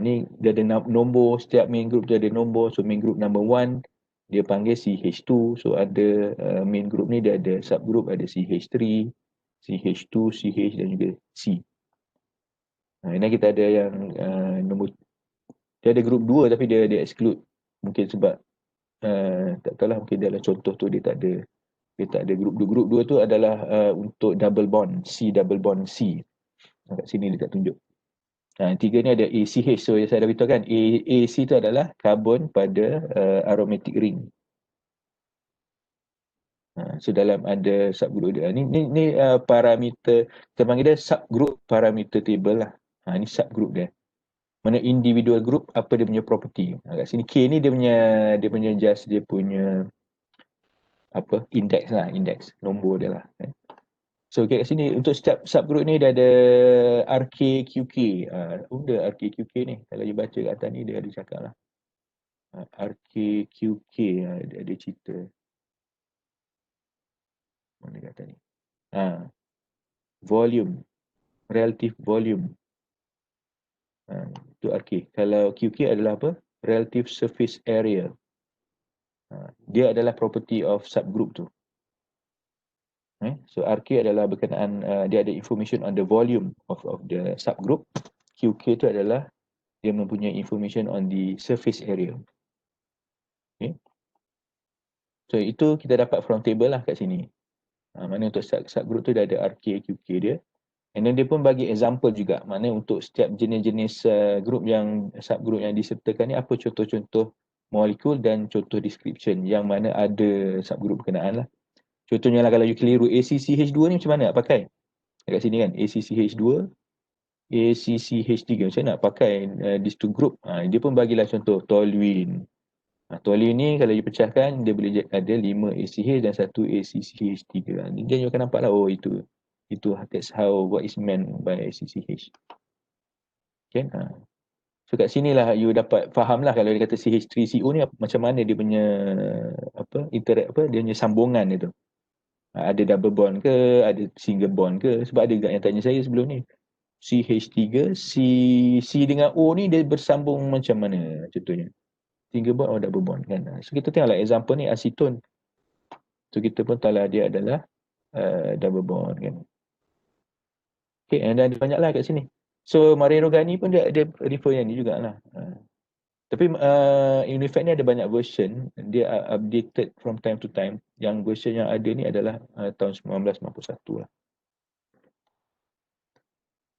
Ni dia ada nombor, setiap main group dia ada nombor. So main group number 1 dia panggil CH2. So ada main group ni dia ada subgroup, ada CH3, CH2, CH dan juga C. Ini kita ada yang nombor, dia ada group 2 tapi dia exclude. Mungkin sebab tak tahulah, mungkin dalam contoh tu dia tak ada group 2. Group 2 tu adalah untuk double bond, C double bond C. Kat sini dia tak tunjuk. 3 ni ada ACH. So saya dah beritahu kan, AC tu adalah karbon pada aromatic ring. So dalam ada subgroup dia. Ni parameter, kita panggil dia subgroup parameter table lah. Ni subgroup dia. Mana individual group apa dia punya property. Kat sini K ni dia punya just dia punya apa, index lah, index nombor dia lah. So kat sini untuk setiap subgroup ni dia ada RKQK. Ada RKQK ni. Kalau you baca kat atas ni dia ada cakap lah. RKQK dia ada cerita. Mana kat atas ni? Volume. Relative volume. Itu RK. Kalau QK adalah apa? Relative surface area. Dia adalah property of subgroup tu. So RK adalah berkenaan dia ada information on the volume of the subgroup. QK tu adalah dia mempunyai information on the surface area. Okay. So itu kita dapat from table lah kat sini. Mana untuk subgroup tu dia ada RK, QK dia. And then dia pun bagi example juga. Mana untuk setiap jenis-jenis group yang subgroup yang disertakan ni apa contoh-contoh molekul dan contoh description yang mana ada subgroup berkenaan lah. Contohnya lah kalau you keliru ACCH2 ni macam mana nak pakai? Dekat sini kan ACCH2, ACCH3. Macam mana nak pakai these two group? Dia pun bagilah contoh toluene. Toluene ni kalau you pecahkan dia boleh ada 5 ACH dan 1 ACCH3. Dan you akan nampak lah, oh itu that's how what is meant by ACCH. Okay. So kat sini lah you dapat faham lah kalau dia kata CH3CO ni macam mana dia punya dia punya sambungan dia tu. Ada double bond ke, ada single bond ke? Sebab ada juga yang tanya saya sebelum ni. CH3, C dengan O ni dia bersambung macam mana contohnya? Single bond atau double bond kan? So kita tengoklah example ni aseton. So kita pun tahu lah dia adalah double bond kan. Okay, dan ada banyak lah kat sini. So Marin Rogani pun dia refer yang ni jugalah. Tapi Unifact ni ada banyak version. Dia updated from time to time. Yang version yang ada ni adalah tahun 1991 lah.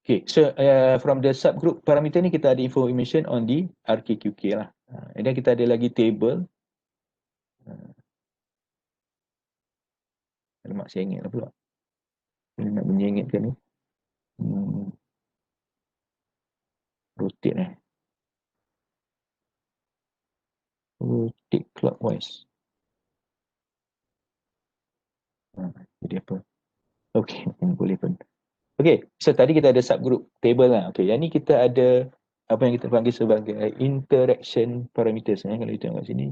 Okay, so from the subgroup parameter ni kita ada information on the RKQK lah. And then kita ada lagi table. Alamak, saya ingat lah pula. Ini nak menyengitkan ni. Rotate Rotate clockwise. Jadi apa? Okay, boleh pun. Okay, so tadi kita ada subgroup table lah. Okay, yang ni kita ada apa yang kita panggil sebagai interaction parameters. Kalau kita tengok sini,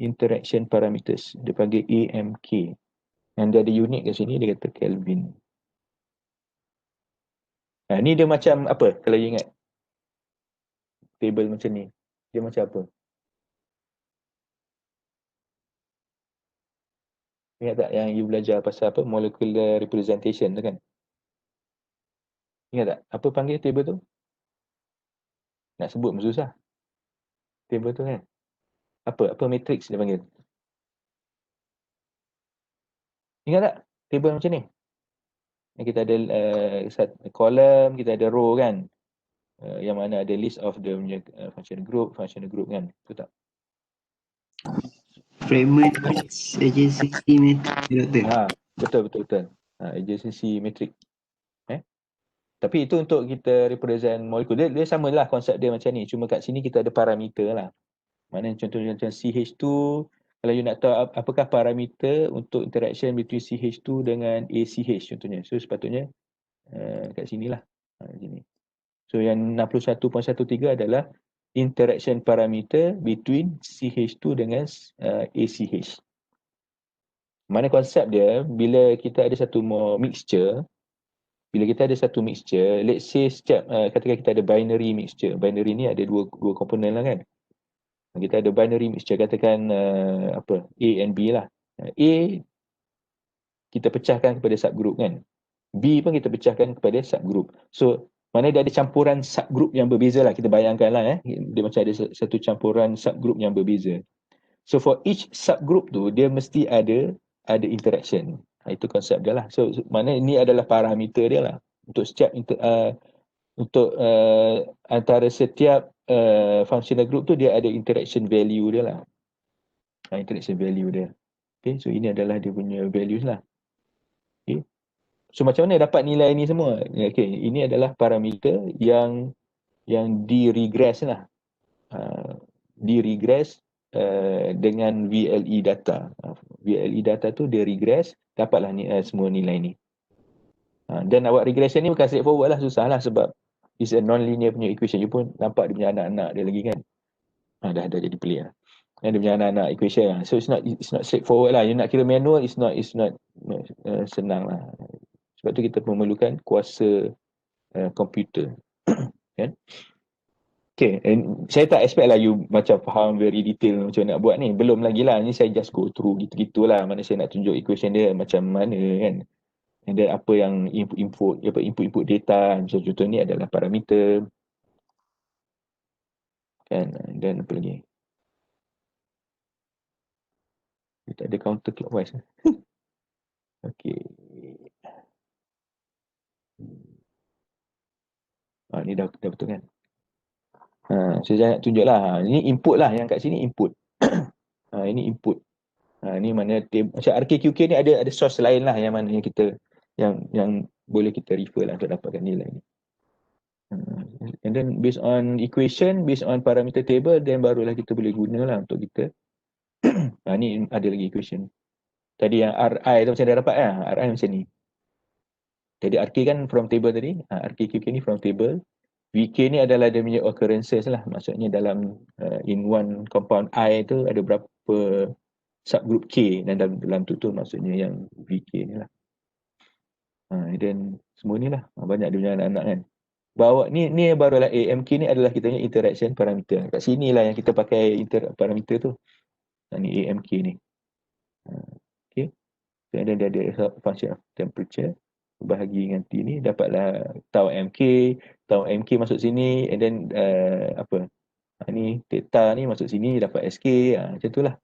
interaction parameters. Dia panggil AMK. Yang dia ada unit kat sini, dia kata Kelvin. Ni dia macam apa kalau you ingat? Table macam ni. Dia macam apa? Ingat tak yang you belajar pasal apa? Molecular representation tu kan? Ingat tak? Apa panggil table tu? Nak sebut pun susah. Table tu kan? Apa matrix dia panggil? Ingat tak? Table macam ni. Yang kita ada column, kita ada row kan? Yang mana ada list of the functional group kan? Betul tak? Fragment matrix, adjacency matrix, doktor. Betul. Adjacency matrix. Tapi itu untuk kita represent molekul. Dia samalah konsep dia macam ni. Cuma kat sini kita ada parameter lah. Maknanya contohnya macam CH2. Kalau you nak tahu apakah parameter untuk interaction between CH2 dengan ACH contohnya. So sepatutnya kat sinilah. Sini. So yang 61.13 adalah interaction parameter between CH2 dengan ACH. Mana konsep dia, bila kita ada satu mixture, let's say setiap katakan kita ada binary mixture. Binary ni ada dua komponen lah kan. Kita ada binary mixture, katakan A and B lah. A kita pecahkan kepada subgroup kan. B pun kita pecahkan kepada subgroup. So mana dia ada campuran subgroup yang berbeza lah. Kita bayangkan lah dia macam ada satu campuran subgroup yang berbeza. So for each subgroup tu dia mesti ada interaction. Itu konsep dia lah. So mana ini adalah parameter dia lah. Untuk setiap antara setiap functional group tu dia ada interaction value dia lah. Interaction value dia. Okay, so ini adalah dia punya values lah. Okay. So macam mana dapat nilai ni semua? Okay, ini adalah parameter yang di-regress lah. Di-regress dengan VLE data. VLE data tu dia regress, dapatlah semua nilai ni. Dan awak regression ni bukan straightforward lah, susah lah sebab it's a non-linear punya equation. You pun nampak dia punya anak-anak dia lagi kan. Dah jadi pelik lah. Dia punya anak-anak equation lah. So it's not straightforward lah. You nak kira manual, it's not senang lah. Sebab tu kita memerlukan kuasa komputer. Kan? Okay, and saya tak expect lah you macam faham very detail macam nak buat ni. Belum lagi lah, ni saya just go through gitu-gitu lah. Mana saya nak tunjuk equation dia macam mana kan. And then apa yang input data, macam contoh ni adalah parameter. Kan, dan apa lagi. Kita ada counter clockwise. Okay. Ni dah betul kan. Saya nak tunjuk lah. Ini input lah, yang kat sini input. Ini input. Ni mana macam RKQK ni ada source lain lah yang mana yang kita yang boleh kita refer lah untuk dapatkan nilai ni. And then based on equation, based on parameter table, then barulah kita boleh guna lah untuk kita. Ni ada lagi equation. Tadi yang RI tu macam dah dapat lah. RI macam ni. Jadi RK kan from table tadi. RKQK ni from table. VK ni adalah dia punya occurrences lah. Maksudnya dalam in one compound I tu ada berapa subgroup K, dan dalam tu maksudnya yang VK ni lah. Dan semua ni lah. Banyak dia punya anak-anak kan. Bawa ni barulah AMK ni adalah kita punya interaction parameter. Kat sini lah yang kita pakai parameter tu. Ni AMK ni. Okay. Dan dia ada function of temperature. Bahagi dengan T ni dapatlah tau MK masuk sini, and then ni theta ni masuk sini dapat SK, macam tu lah.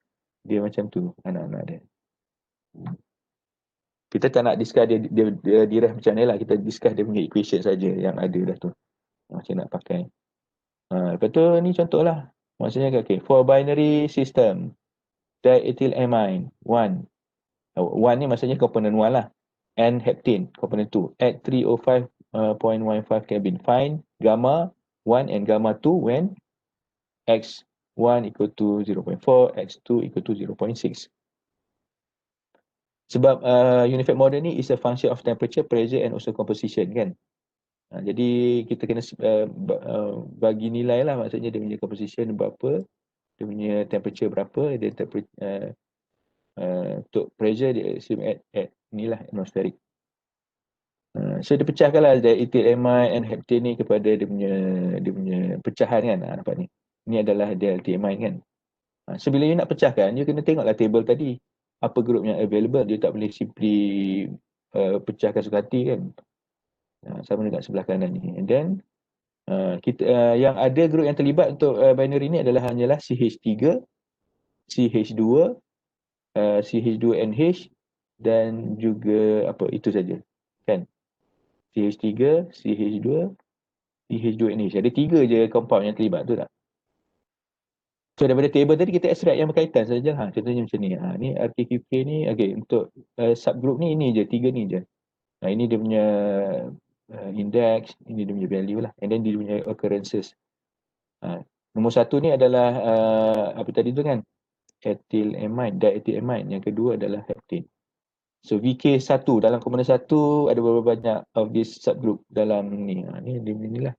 Dia macam tu anak-anak dia. Kita tak nak discuss dia direct macam ni lah, kita discuss dia punya equation saja yang ada dah tu. Macam nak pakai. Lepas tu ni contoh lah. Maksudnya okay, for binary system diethylamine 1 ni maksudnya komponen 1 lah. And heptane, component 2, at 305.15 Kelvin. Find gamma 1 and gamma 2 when X X1 equal to 0.4, X2 equal to 0.6. Sebab unified model ni is a function of temperature, pressure and also composition kan. Jadi kita kena bagi nilai lah, maksudnya dia punya composition berapa, dia punya temperature berapa, dia untuk pressure dia assume at inilah atmospheric. So dia pecahkan lah dari ethyl amine and heptane ni kepada dia punya pecahan kan. Nampak ni. Ni adalah delta amine kan. So bila you nak pecahkan, you kena tengoklah table tadi. Apa group yang available. You tak boleh simply pecahkan suka hati kan. Sama dengan sebelah kanan ni. And then kita yang ada group yang terlibat untuk binary ni adalah hanyalah CH3, CH2, CH2NH dan juga apa itu saja kan. CH3, CH2, CH2NH. Ada 3 je compound yang terlibat tu tak? So daripada table tadi kita extract yang berkaitan saja. Contohnya macam ni. Ni RKQK ni, okay, untuk subgroup ni ini je, 3 ni je. Ini dia punya index, ini dia punya value lah. And then dia punya occurrences. Nombor 1 ni adalah apa tadi tu kan? Ethyl amine, diethyl amine. Yang kedua adalah heptane. So VK1 dalam komponen 1 ada berapa banyak of this subgroup dalam ni. Ni dia ni lah.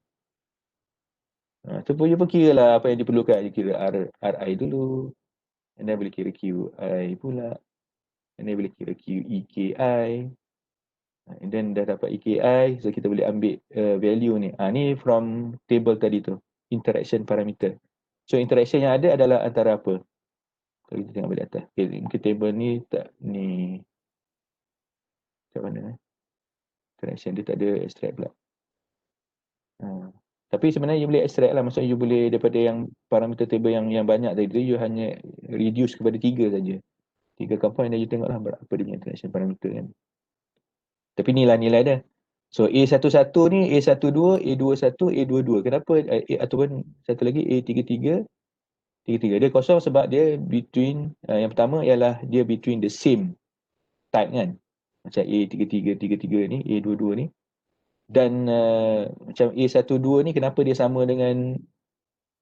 So you pun kira lah apa yang diperlukan. You kira RI dulu. And then boleh kira QI pula. And then boleh kira QEKI. And then dah dapat EKI. So kita boleh ambil value ni. Ni from table tadi tu. Interaction parameter. So interaction yang ada adalah antara apa? Kalau kita tengok balik atas. Okay, mungkin table ni tak ni. Macam mana interaction dia tak ada extract pula. Tapi sebenarnya you boleh extract lah. Maksudnya you boleh daripada yang parameter table yang banyak tadi tu, you hanya reduce kepada 3 saja. 3 compound dan you tengok lah berapa dia punya interaction parameter kan. Tapi inilah nilai dia. So A11 ni, A12, A21, A22. Kenapa? Ataupun satu lagi A33. 33. Dia kosong sebab dia between, yang pertama ialah dia between the same type kan. Macam A33, 33 ni, A22 ni. Dan macam A12 ni kenapa dia sama dengan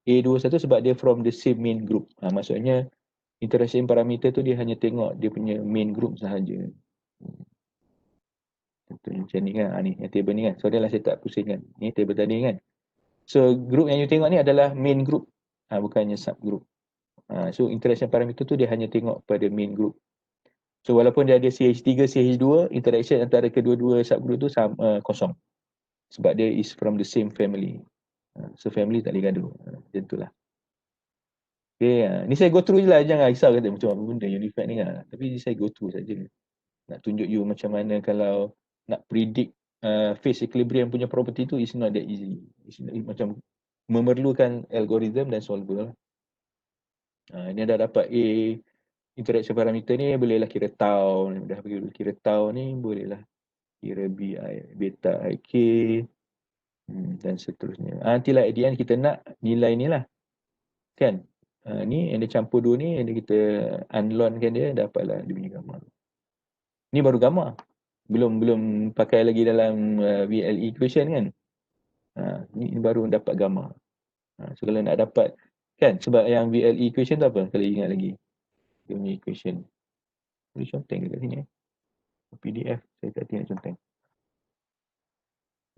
A21 sebab dia from the same main group. Maksudnya interaction parameter tu dia hanya tengok dia punya main group sahaja. Contohnya macam ni kan. Ni yang table ni kan. So dia lah saya tak pusingkan. Ni table tadi kan. So group yang you tengok ni adalah main group. Bukannya subgroup. So interaction parameter tu dia hanya tengok pada main group. So walaupun dia ada CH3, CH2, interaction antara kedua-dua subgroup tu kosong. Sebab dia is from the same family. So family tak boleh gaduh. Macam tu lah. Okay, ni saya go through je lah. Jangan risau kata macam apa benda unified ni kan. Tapi saya go through saja. Nak tunjuk you macam mana kalau nak predict phase equilibrium punya property tu is not that easy. It's not, macam memerlukan algorithm dan solver lah. Ni dah dapat A interaction parameter ni, bolehlah kira tau. Dah kira tau ni, bolehlah kira BI, beta IK dan seterusnya. Nantilah at the end kita nak nilai ni lah. Kan? Ni yang dia campur dua ni, yang kita unload kan dia, dapatlah dia punya gambar. Ni baru gambar. Belum pakai lagi dalam VLE equation kan. Ni baru dapat gambar. So kalau nak dapat, kan? Sebab yang VLE equation tu apa? Kalau ingat lagi. Dia punya equation. Boleh conteng dekat sini. PDF. Saya tak ingat conteng.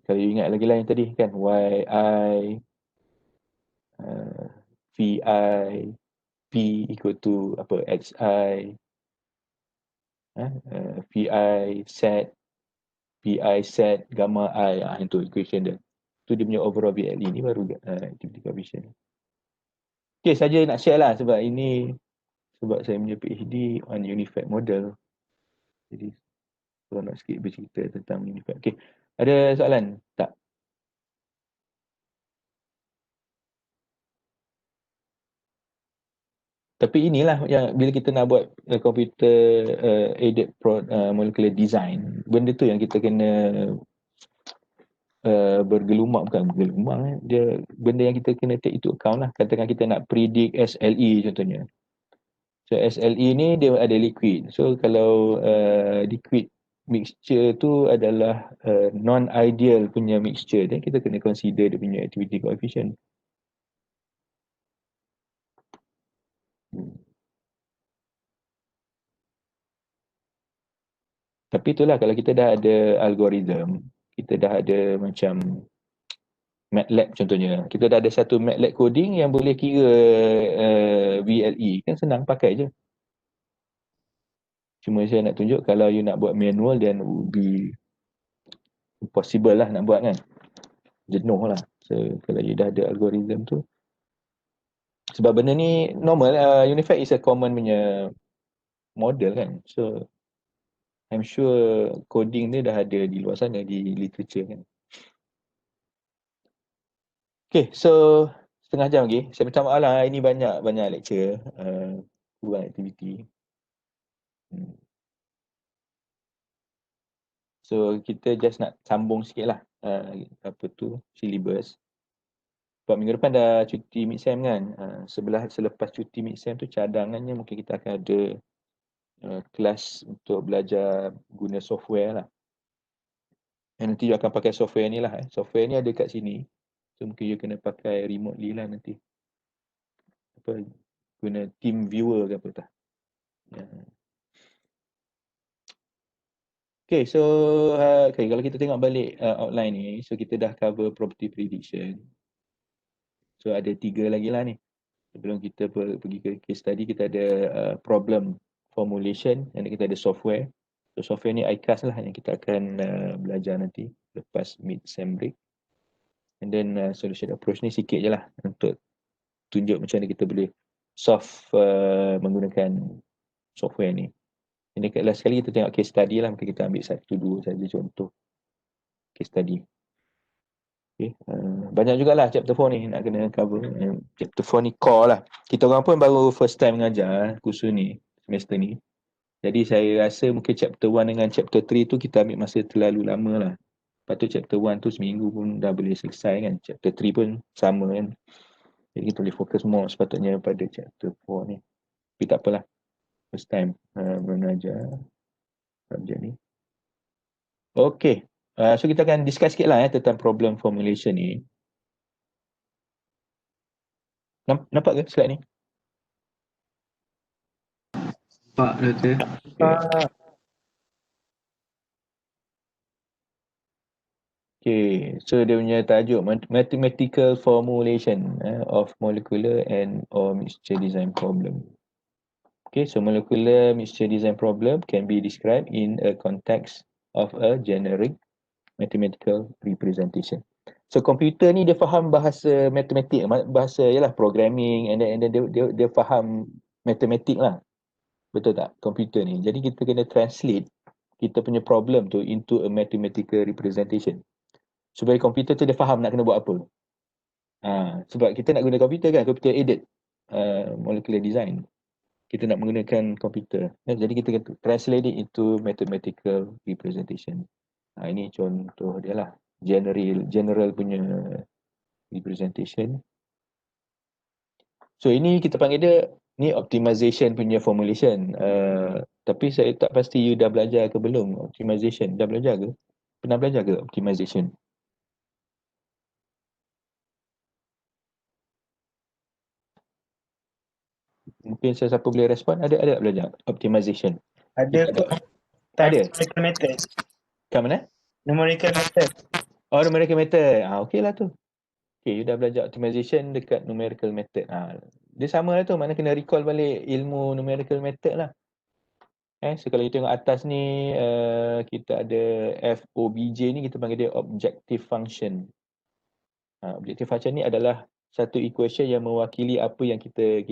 Kalau ingat lagi lah yang tadi kan. YI VI P equal to apa? XI VI set PI set gamma I. Itu equation dia. Itu dia punya overall VLE ni baru activity coefficient. Okay, saja nak share lah sebab saya punya PhD on unified model. Jadi kalau nak sikit bercerita tentang unified. Okay, ada soalan tak? Tapi inilah yang bila kita nak buat computer aided molecular design, benda tu yang kita kena bergelumang, bukan bergelumang, dia benda yang kita kena take into account lah. Katakan kita nak predict SLE contohnya. So SLE ni dia ada liquid. So kalau liquid mixture tu adalah non-ideal punya mixture, then kita kena consider dia punya activity coefficient. Tapi itulah, kalau kita dah ada algoritma, kita dah ada macam MATLAB contohnya. Kita dah ada satu MATLAB coding yang boleh kira VLE. Kan senang pakai je. Cuma saya nak tunjuk kalau you nak buat manual, then would be impossible lah nak buat kan. Jenuh lah. So, kalau you dah ada algoritma tu. Sebab benda ni normal. Unifact is a common punya model kan. So, I'm sure coding ni dah ada di luar sana, di literature kan. Okay, so setengah jam lagi. Saya minta maaf lah, ini banyak lecture, kurang aktiviti. So kita just nak sambung sikit lah syllabus. Sebab minggu depan dah cuti mid-sem kan. Selepas cuti mid-sem tu cadangannya mungkin kita akan ada kelas untuk belajar guna software lah. Dan nanti you akan pakai software ni lah. Software ni ada kat sini. So mungkin you kena pakai remotely lah nanti. Guna team viewer ke apa tak. Okay, so kalau kita tengok balik outline ni, so kita dah cover property prediction. So ada 3 lagi lah ni. Sebelum kita pergi ke case study, kita ada problem formulation, dan kita ada software. So software ni ICAS lah yang kita akan belajar nanti lepas mid-sem break. And then solution approach ni sikit je lah untuk tunjuk macam mana kita boleh solve menggunakan software ni. Ini last sekali kita tengok case study lah. Mungkin kita ambil 1-2 saja contoh case study. Okay. Banyak jugalah chapter 4 ni nak kena cover. Chapter 4 ni core lah. Kita orang pun baru first time mengajar kursus ni, semester ni. Jadi saya rasa mungkin chapter 1 dengan chapter 3 tu kita ambil masa terlalu lama lah. Lepas tu chapter 1 tu seminggu pun dah boleh selesai kan. Chapter 3 pun sama kan. Jadi kita boleh fokus more sepatutnya pada chapter 4 ni. Tapi tak apalah. First time mengajar subjek ni. Okay. So kita akan discuss sikit lah tentang problem formulation ni. Nampak ke slide ni? Nampak, Doktor. Okay, so dia punya tajuk mathematical formulation of molecular and or mixture design problem. Okay, so molecular mixture design problem can be described in a context of a generic mathematical representation. So komputer ni dia faham bahasa matematik, bahasa ialah programming, and then dia faham matematik lah. Betul tak? Komputer ni. Jadi kita kena translate kita punya problem tu into a mathematical representation. Supaya komputer tu dia faham nak kena buat apa. Sebab kita nak guna komputer kan, komputer aided molecular design. Kita nak menggunakan komputer. Jadi kita kena translate it into mathematical representation. Ini contoh dia lah. General punya representation. So ini kita panggil dia, ni optimization punya formulation. Tapi saya tak pasti you dah belajar ke belum optimization. Dah belajar ke? Pernah belajar ke optimization? Mungkin siapa boleh respon. Ada belajar optimization? Ada kot. Ada? Numerical method. Kat mana? Numerical method. Oh, numerical method. Okey lah tu. Okay, you dah belajar optimization dekat numerical method. Dia sama lah tu. Mana kena recall balik ilmu numerical method lah. So kalau you tengok atas ni, kita ada FOBJ ni, kita panggil dia objective function. Objective function ni adalah satu equation yang mewakili apa yang kita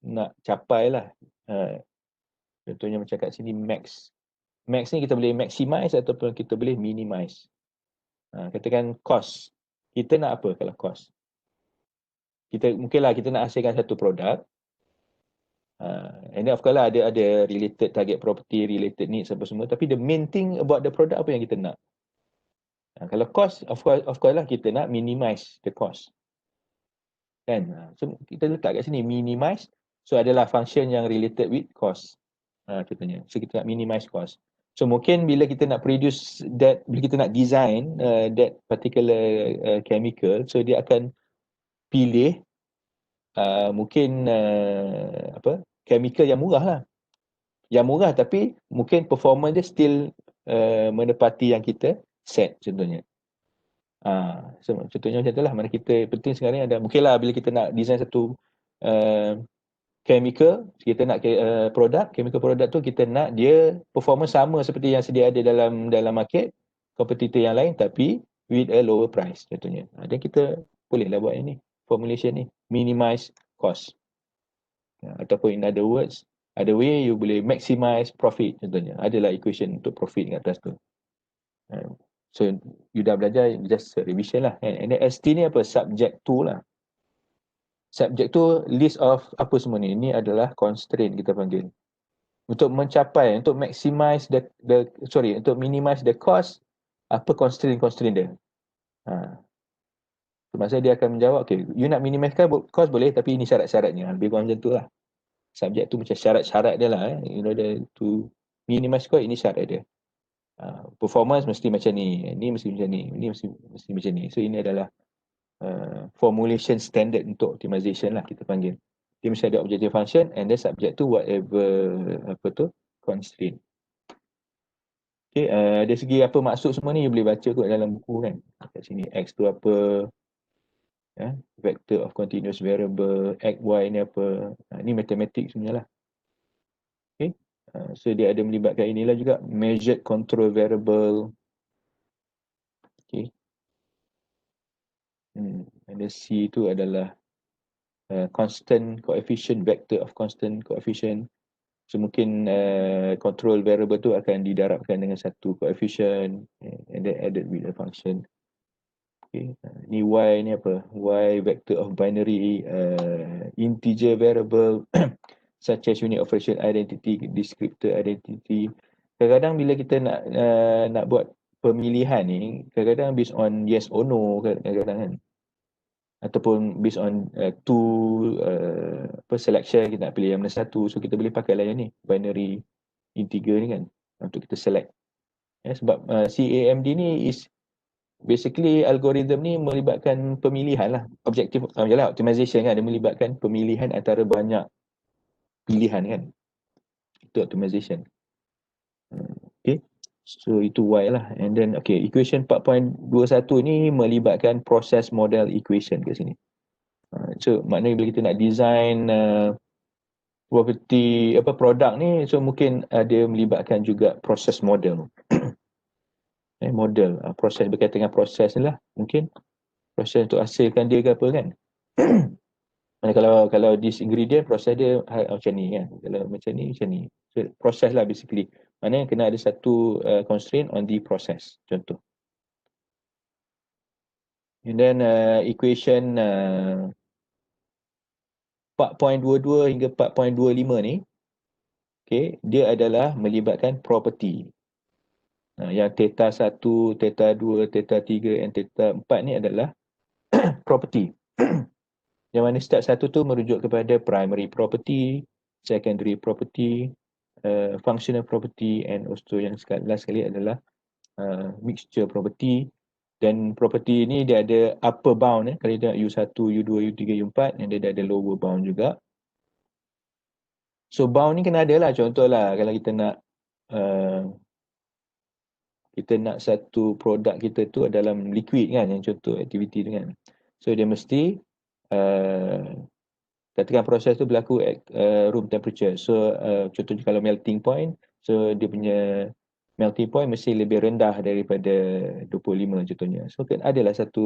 nak capai lah. Contohnya macam kat sini max. Max ni kita boleh maximize ataupun kita boleh minimize. Katakan cost. Kita nak apa kalau cost? Mungkinlah kita nak hasilkan satu produk. And then of course lah ada related target property, related needs apa semua. Tapi the main thing about the product apa yang kita nak? Kalau cost, of course lah kita nak minimize the cost. Kan? So kita letak kat sini minimize. So adalah function yang related with cost. Contohnya. So kita nak minimize cost. So mungkin bila kita nak produce that, bila kita nak design that particular chemical, so dia akan pilih mungkin chemical yang murah lah. Yang murah tapi mungkin performance dia still menepati yang kita set contohnya. So, contohnya macam itulah. Mana kita penting sekarang ni ada, mungkinlah bila kita nak design satu chemical, kita nak chemical product tu kita nak dia performance sama seperti yang sedia ada dalam market kompetitor yang lain, tapi with a lower price contohnya. Dan kita bolehlah buat ini, formulation ni, minimize cost. Ataupun in other words, other way you boleh maximize profit contohnya. Adalah equation untuk profit kat atas tu. So you dah belajar, just revision lah. And then ST ni apa? Subject to lah. Subject tu list of apa semua ni. Ini adalah constraint kita panggil. Untuk mencapai, untuk maximize untuk minimize the cost, apa constraint dia. So, maksudnya dia akan menjawab, okay, you nak minimize cost boleh, tapi ini syarat-syaratnya. Lebih kurang macam tu lah. Subject tu macam syarat-syarat dia lah. In order to minimize cost, ini syarat dia. Performance mesti macam ni, ni mesti macam ni, ni mesti macam ni. So ini adalah formulation standard untuk optimization lah kita panggil. Dia mesti ada objective function and then subject to whatever constraint. Okay, dari segi apa maksud semua ni you boleh baca kot dalam buku kan. Kat sini X tu apa, vector of continuous variable, X, Y ni apa. Ni matematik sebenarnya lah. Okay. So dia ada melibatkan inilah juga, measured control variable. Okay. And the C itu adalah constant coefficient, vector of constant coefficient. So mungkin control variable tu akan didarabkan dengan satu coefficient and then added with a function. Okay. Ni Y ni apa? Y vector of binary integer variable such as unit operation identity, descriptor identity. Kadang-kadang bila kita nak buat pemilihan ni, kadang-kadang based on yes or no kadang-kadang kan. Ataupun based on selection, kita nak pilih yang mana satu, so kita boleh pakai lah yang ni, binary integer ni kan, untuk kita select. Sebab CAMD ni is basically algorithm ni melibatkan pemilihan lah, objektif optimization kan, dia melibatkan pemilihan antara banyak pilihan kan, itu optimization. Okay, so itu Y lah. And then okay, equation 4.21 ni melibatkan process model equation kat sini. So maknanya bila kita nak design property produk ni, so mungkin dia melibatkan juga proses model. Model proses berkaitan dengan proses ni lah, mungkin proses untuk hasilkan dia ke apa kan. Kalau this ingredient proses dia macam ni kan, kalau macam ni. So proses lah basically, maknanya kena ada satu constraint on the process, contoh. And then equation 4.22 hingga 4.25 ni, okay, dia adalah melibatkan property. Yang theta 1, theta 2, theta 3 and theta 4 ni adalah property. Yang mana step 1 tu merujuk kepada primary property, secondary property, functional property, and also yang last sekali adalah mixture property. Dan property ni dia ada upper bound, kalau dia nak U1, U2, U3, U4, dan dia ada lower bound juga. So bound ni kena ada lah, contohlah kalau kita nak satu produk kita tu dalam liquid kan, yang contoh aktiviti tu kan. So dia mesti katakan proses tu berlaku at room temperature. So contohnya kalau melting point, so dia punya melting point mesti lebih rendah daripada 25 contohnya. So kan adalah satu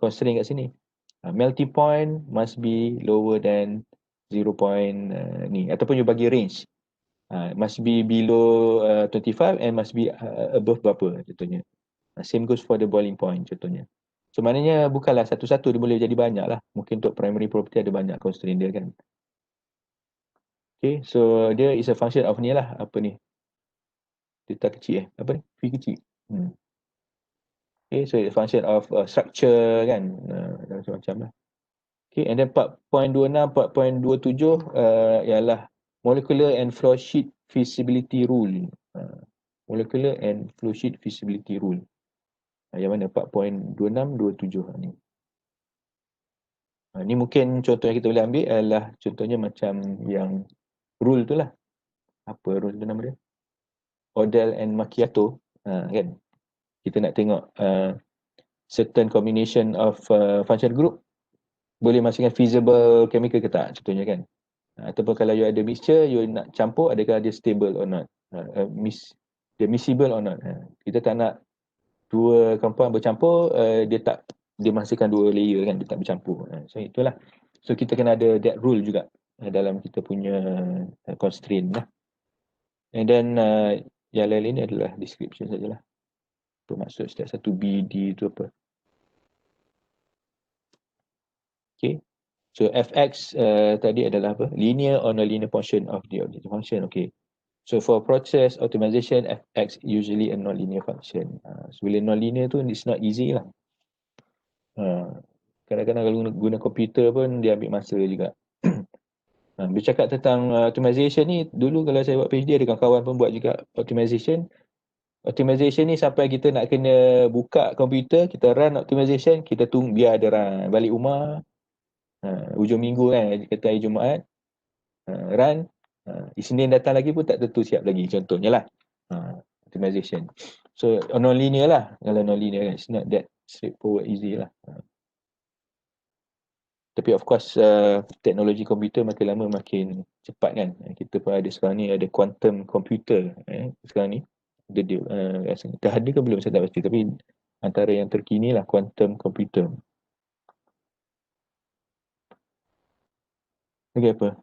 constraint kat sini. Melting point must be lower than 0. Ni ataupun you bagi range. Must be below 25 and must be above berapa contohnya. Same goes for the boiling point contohnya. So maknanya bukanlah satu-satu, dia boleh jadi banyak lah. Mungkin untuk primary property ada banyak constraint dia kan. Okay, so dia is a function of ni lah, apa ni, theta kecil apa ni, V kecil. Okay, so it's a function of structure kan, macam-macam lah. Okay, and then 4.26, 4.27 ialah molecular and flow sheet feasibility rule. Molecular and flow sheet feasibility rule. Yang mana 4.26, 27 ni. Ni mungkin contoh yang kita boleh ambil adalah contohnya macam yang rule tu lah. Apa rule tu nama dia? Odell and Macchiato, kan kita nak tengok certain combination of functional group boleh masukkan feasible chemical ke tak, contohnya kan. Ataupun kalau you ada mixture, you nak campur, adakah dia stable or not, dia miscible or not. Kita tak nak dua compound bercampur, dia menghasilkan dua layer kan, dia tak bercampur. So itulah, so kita kena ada that rule juga dalam kita punya constraint lah. And then yang lain-lain ni adalah description sajalah. Apa maksud setiap satu BD tu apa. Okay. So fx tadi adalah apa? Linear or non-linear function of the objective function. Okay. So for process optimization, fx usually a non-linear function. So bila non-linear tu it's not easy lah. Kadang-kadang kalau guna komputer pun dia ambil masa juga. Bercakap tentang optimization ni, dulu kalau saya buat PhD ada kawan-kawan pun buat juga optimization. Optimization ni sampai kita nak kena buka komputer, kita run optimization, kita tunggu biar ada run. Balik rumah, hujung minggu kan, kata hari Jumaat, run, Isnin datang lagi pun tak tentu siap lagi, contohnya lah. Optimization. So non-linear lah, kalau non-linear kan, it's not that straightforward, easy lah. Tapi of course teknologi komputer makin lama makin cepat kan. Kita pun ada sekarang ni ada quantum computer sekarang ni. Dia dah ada ke belum saya tak pasti, tapi antara yang terkini lah quantum computer. Okay, apa?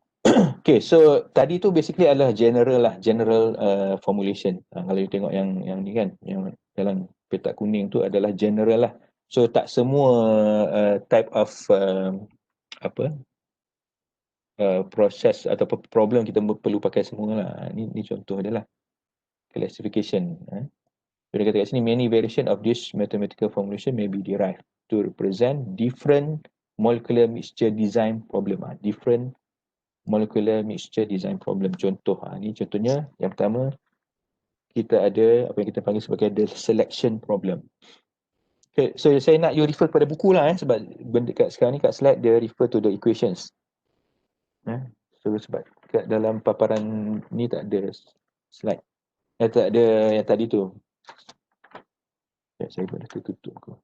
Okay, so tadi tu basically adalah general formulation. Kalau you tengok yang ni kan, yang dalam petak kuning tu adalah general lah. So tak semua type of proses atau problem kita perlu pakai semua lah. Ni contoh adalah classification. Dia kata kat sini, many variation of this mathematical formulation may be derived to represent different molecular mixture design problem. Different molecular mixture design problem. Contoh, ni contohnya yang pertama, kita ada apa yang kita panggil sebagai the selection problem. Okay, so saya nak you refer pada buku lah sebab benda kat sekarang ni kat slide dia refer to the equations. So sebab kat dalam paparan ni tak ada slide. Tak ada yang tadi tu. Saya boleh tutup ke.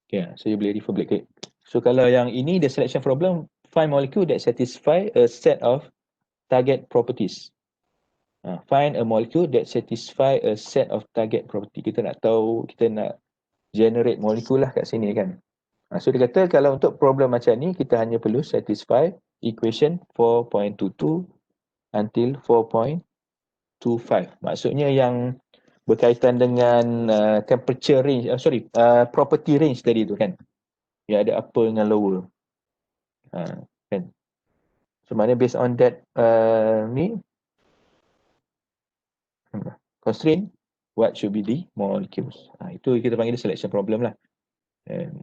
Okay, so you boleh refer balik. So kalau yang ini the selection problem, find molecule that satisfy a set of target properties. Find a molecule that satisfy a set of target property. Kita nak tahu, kita nak generate molecule lah kat sini kan. So dia kata kalau untuk problem macam ni, kita hanya perlu satisfy equation 4.22 until 4.25. Maksudnya yang berkaitan dengan temperature range, property range tadi tu kan. Ya, ada upper dengan lower. Kan. So maknanya based on that ni constraint, what should be the molecules. Itu kita panggil selection problem lah.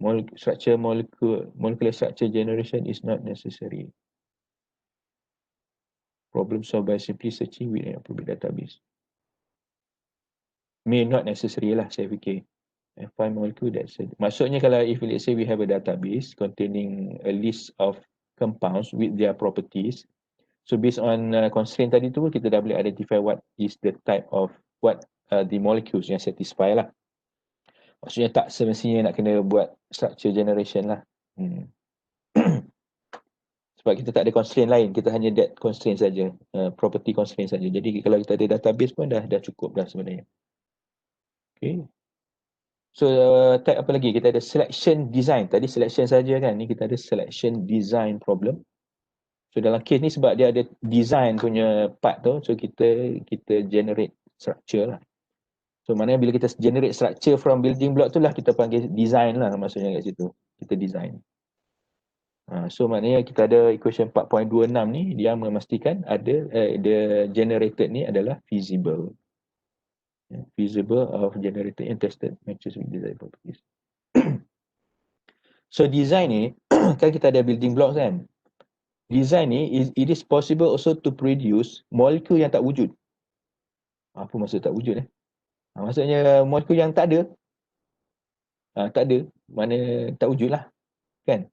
Molecular structure generation is not necessary. Problem solved by simply searching with an appropriate database. May not necessary lah saya fikir. Find molecule that's maksudnya kalau if let's say we have a database containing a list of compounds with their properties, so based on constraint tadi tu kita dah boleh identify what is the type of what the molecules yang satisfy lah. Maksudnya tak semestinya nak kena buat structure generation lah. Sebab kita tak ada constraint lain, kita hanya that constraint saja, property constraint saja. Jadi kalau kita ada database pun dah cukup dah sebenarnya. Okay. So type apa lagi? Kita ada selection design. Tadi selection saja kan, ni kita ada selection design problem. So dalam case ni sebab dia ada design punya part tu, so kita generate structure lah. So maknanya bila kita generate structure from building block tu lah kita panggil design lah, maksudnya kat situ. Kita design. So maknanya kita ada equation 4.26 ni, dia memastikan ada the generated ni adalah feasible. Feasible of generated and tested matches with design properties. So design ni, kan kita ada building blocks kan. Design ni, it is possible also to produce molecule yang tak wujud. Apa maksud tak wujud maksudnya molekul yang tak ada. Tak ada, mana tak wujud lah. Kan?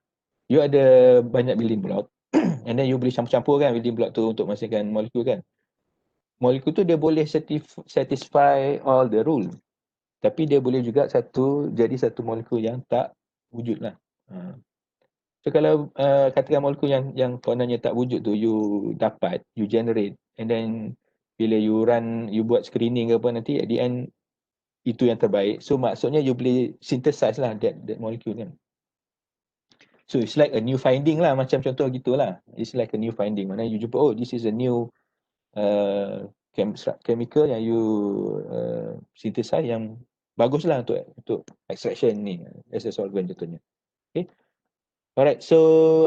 You ada banyak building block. And then you boleh campur-campur kan building block tu untuk menghasilkan molekul kan. Molekul tu dia boleh satisfy all the rule. Tapi dia boleh juga jadi satu molekul yang tak wujud lah. So kalau katakan molekul yang kononnya tak wujud tu you dapat, you generate, and then bila you buat screening ke apa nanti at the end itu yang terbaik. So maksudnya you boleh synthesize lah that molecule kan. So it's like a new finding lah, macam contoh gitulah. It's like a new finding. Mana you jumpa, oh this is a new chemical yang you synthesize yang bagus lah untuk extraction ni as a solvent contohnya. Okay. Alright, so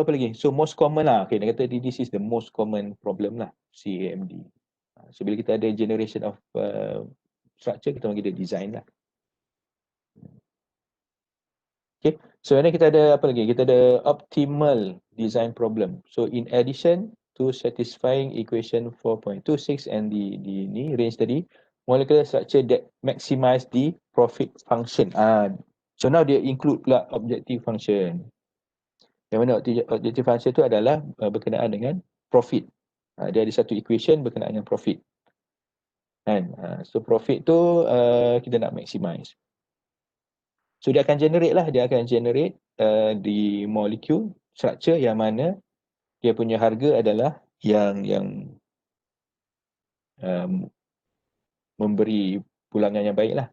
apa lagi? So most common lah. Okay, dia kata this is the most common problem lah, CAMD. So bila kita ada generation of structure, kita panggil dia design lah. Okay, so ini kita ada apa lagi? Kita ada optimal design problem. So in addition to satisfying equation 4.26 and the ni range tadi, molecular structure that maximize the profit function. So now dia include pula objective function. Yang mana objective function tu adalah berkenaan dengan profit. Dia ada satu equation berkenaan dengan profit. Kan? So profit tu kita nak maximize. So dia akan generate the molecule structure yang mana dia punya harga adalah yang memberi pulangan yang baik lah.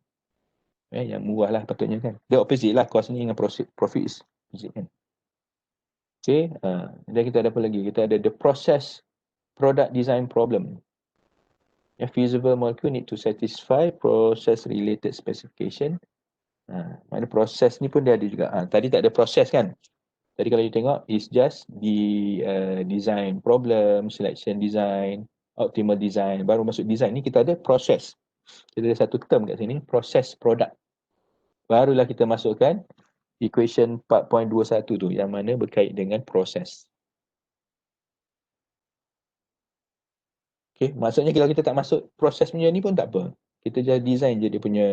Yang murah lah patutnya kan. Dia opposite lah, cost ni dengan profit is opposite kan. Okay, dan kita ada apa lagi? Kita ada the process product design problem. A feasible molecule need to satisfy process related specification. Mana proses ni pun dia ada juga. Tadi tak ada proses kan. Tadi kalau you tengok, it's just the design problem, selection design, optimal design. Baru masuk design ni kita ada proses. Kita ada satu term kat sini, proses product. Barulah kita masukkan equation 4.21 tu yang mana berkait dengan proses. Okay, maksudnya kalau kita tak masuk proses punya ni pun tak apa. Kita just design je dia punya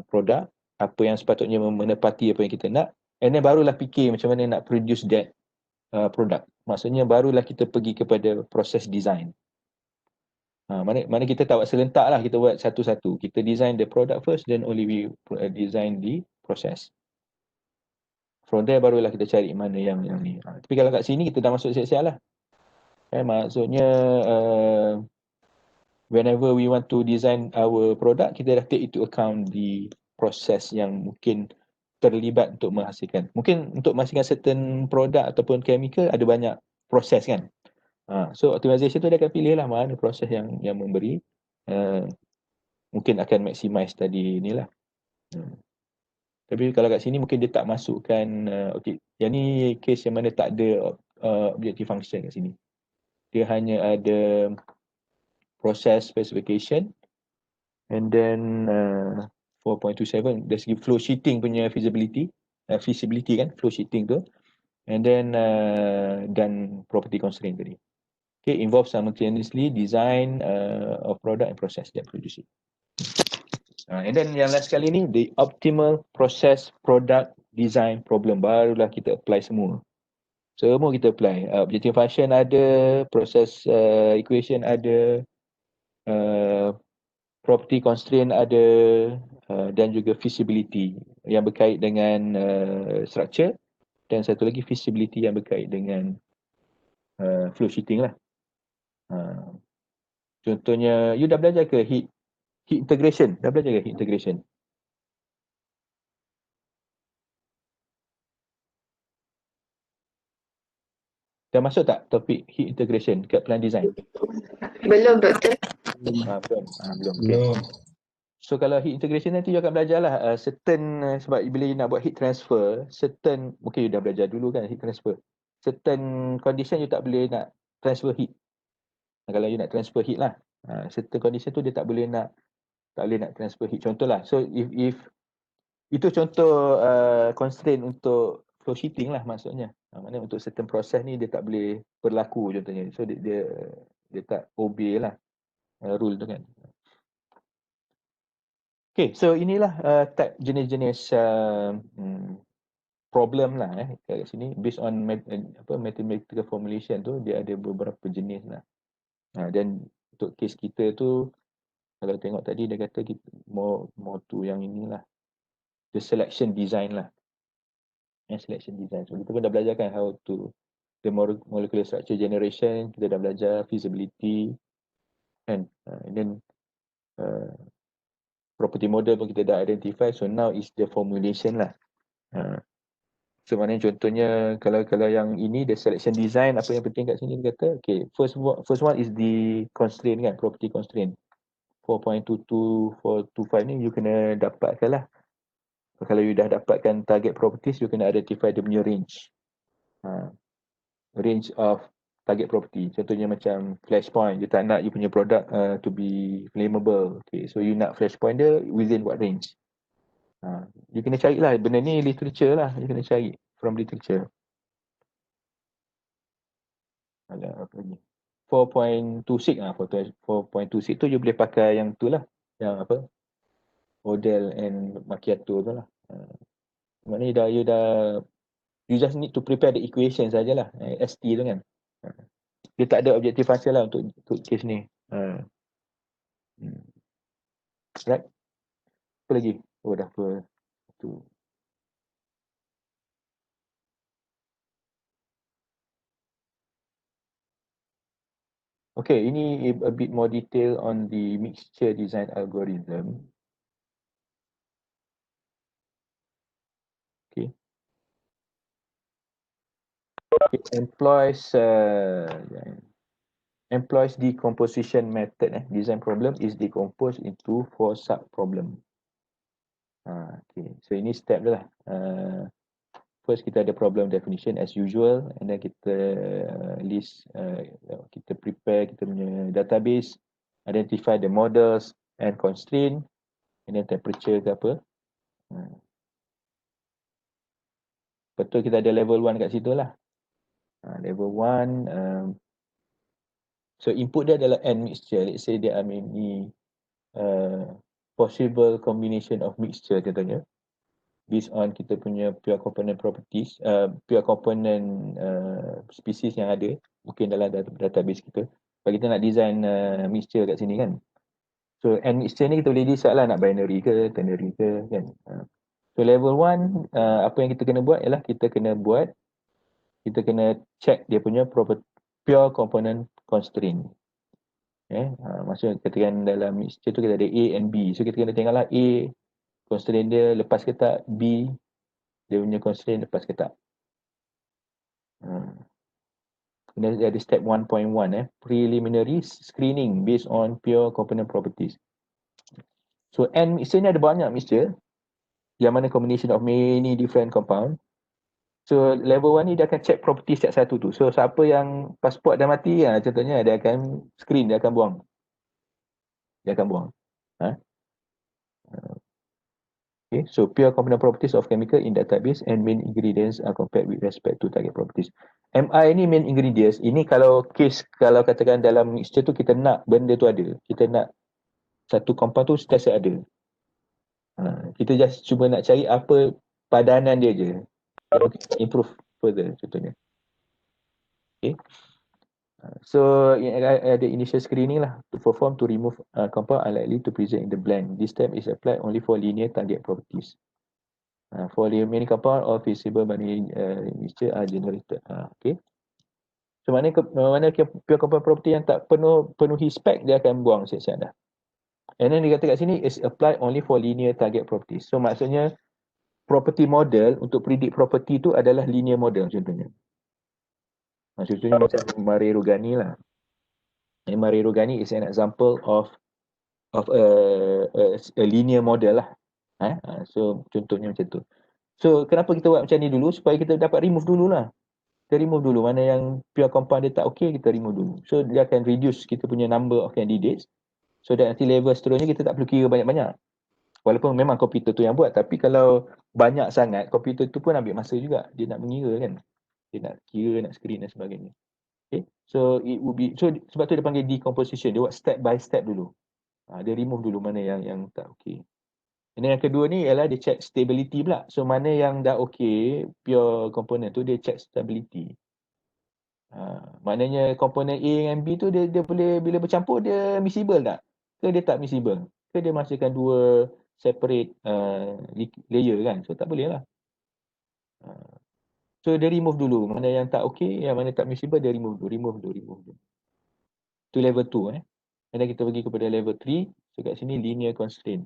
produk, apa yang sepatutnya menepati apa yang kita nak, and then barulah fikir macam mana nak produce that product. Maksudnya barulah kita pergi kepada proses design. Mana kita tak buat serentak lah, kita buat satu-satu. Kita design the product first, then only we design the process. From there barulah kita cari mana yang ni. Tapi kalau kat sini kita dah masuk siap-siap lah. Maksudnya whenever we want to design our product, kita dah take into account the proses yang mungkin terlibat untuk menghasilkan. Mungkin untuk menghasilkan certain produk ataupun chemical ada banyak proses kan. So optimization tu dia akan pilih lah mana proses yang memberi mungkin akan maximize tadi ni lah. Tapi kalau kat sini mungkin dia tak masukkan okay, yang ni case yang mana tak ada objective function kat sini. Dia hanya ada process specification and then 4.27 dari segi flow sheeting punya feasibility kan, flow sheeting tu, and then dan property constraint tadi. Okay, involve simultaneously design of product and process that produce it. And then yang last kali ni, the optimal process product design problem, barulah kita apply semua. Semua kita apply. Objective function ada, process equation ada, property constraint ada, dan juga feasibility yang berkait dengan structure, dan satu lagi feasibility yang berkait dengan flow sheeting lah. Contohnya, you dah belajar ke heat integration? Dah belajar ke heat integration? Dah masuk tak topik heat integration kat plan design? Belum, Doktor. Belum. Okay. So kalau heat integration nanti you akan belajar lah certain sebab bila you nak buat heat transfer, certain, mungkin you dah belajar dulu kan heat transfer. Certain condition you tak boleh nak transfer heat. Kalau you nak transfer heat lah, certain condition tu dia tak boleh nak transfer heat. Contoh lah, so if itu contoh constraint untuk flow sheeting lah maksudnya. Maknanya untuk certain proses ni dia tak boleh berlaku contohnya. So dia tak obey lah rule tu kan. Okay, so inilah type jenis-jenis problem lah kat sini based on mathematical formulation tu dia ada beberapa jenis lah. Dan untuk kes kita tu kalau tengok tadi dia kata kita more to yang inilah the selection design lah. Selection design. So kita pun dah belajar kan how to the molecular structure generation, kita dah belajar feasibility and then property model pun kita dah identify. So now is the formulation lah. So maknanya contohnya kalau yang ini the selection design, apa yang penting kat sini dia kata okay, first one is the constraint kan, property constraint 4.22425 ni you kena dapatkan lah. Kalau you dah dapatkan target properties, you kena identify dia punya range. Range of target property. Contohnya macam flashpoint, you tak nak you punya product to be flammable. Okay, so you nak flashpoint dia within what range? You kena cari lah, benda ni literature lah, you kena cari from literature. Ada apa lagi? 4.26 4.26 tu you boleh pakai yang tu lah, yang apa? Odell and Macchiato tu lah. Maknanya you just need to prepare the equation sajalah, ST tu kan. Dia tak ada objective function lah untuk case ni. Right? Apa lagi? Oh dah apa tu. Okay, ini a bit more detail on the mixture design algorithm. Okay. It employs decomposition method. Design problem is decomposed into 4 sub-problem. Okay, so ini step dia lah. First kita ada problem definition as usual, and then kita list, kita prepare kita punya database, identify the models and constraint, and then temperature ke apa. Betul kita ada level 1 kat situ lah. Level 1, so input dia adalah N mixture. Let's say there are many possible combination of mixture contohnya, based on kita punya pure component properties, pure component species yang ada mungkin dalam database kita. Kalau kita nak design mixture kat sini kan, so N mixture ni kita boleh decide lah nak binary ke, ternary ke kan. So level 1, apa yang kita kena buat ialah kita kena check dia punya pure component constraint. Maksudnya katakan dalam mixture tu kita ada A and B, so kita kena tengoklah A constraint dia lepas ke tak, B dia punya constraint lepas ke tak. Kemudian ada step 1.1, preliminary screening based on pure component properties. So N mixture ni ada banyak mixture yang mana combination of many different compound. So level 1 ni dia akan check property setiap satu tu. So siapa yang pasport dah mati, contohnya dia akan screen, dia akan buang. Okay, so pure component properties of chemical in database and main ingredients are compared with respect to target properties. MI ni main ingredients, ini kalau katakan dalam mixture tu kita nak benda tu ada. Kita nak satu compound tu sentiasa ada. Kita just cuba nak cari apa padanan dia je. Improve further contohnya. Okay. So ada initial screening lah to perform to remove compound unlikely to present in the blend. This step is applied only for linear target properties. For the remaining compound or feasible binary mixture are generated. Okay. So mana pure compound property yang tak penuhi spec dia akan buang siap-siap dah. And then dia kata kat sini is applied only for linear target properties. So maksudnya property model untuk predict property tu adalah linear model contohnya. Contohnya macam Murray-Rugani lah. Murray-Rugani is an example of a linear model lah. So contohnya macam tu. So kenapa kita buat macam ni dulu? Supaya kita dapat remove dulu lah. Kita remove dulu mana yang pure compound dia tak okay, kita remove dulu. So dia akan reduce kita punya number of candidates. So that nanti level seterusnya kita tak perlu kira banyak-banyak. Walaupun memang komputer tu yang buat, tapi kalau banyak sangat, komputer tu pun ambil masa juga. Dia nak mengira kan. Dia nak kira, nak screen dan sebagainya. Okay. So it would be, so sebab tu dia panggil decomposition. Dia buat step by step dulu. Dia remove dulu mana yang tak okay. Dan yang kedua ni ialah dia check stability pula. So mana yang dah okay, pure component tu dia check stability. Maknanya komponen A dengan B tu dia boleh bila bercampur dia miscible tak? Ke dia tak miscible? Ke dia masukkan dua separate layer kan? So tak boleh lah. So dia remove dulu. Mana yang tak okay, yang mana tak miscible dia remove dulu. Tu level 2 And then kita pergi kepada level 3. So kat sini linear constraint.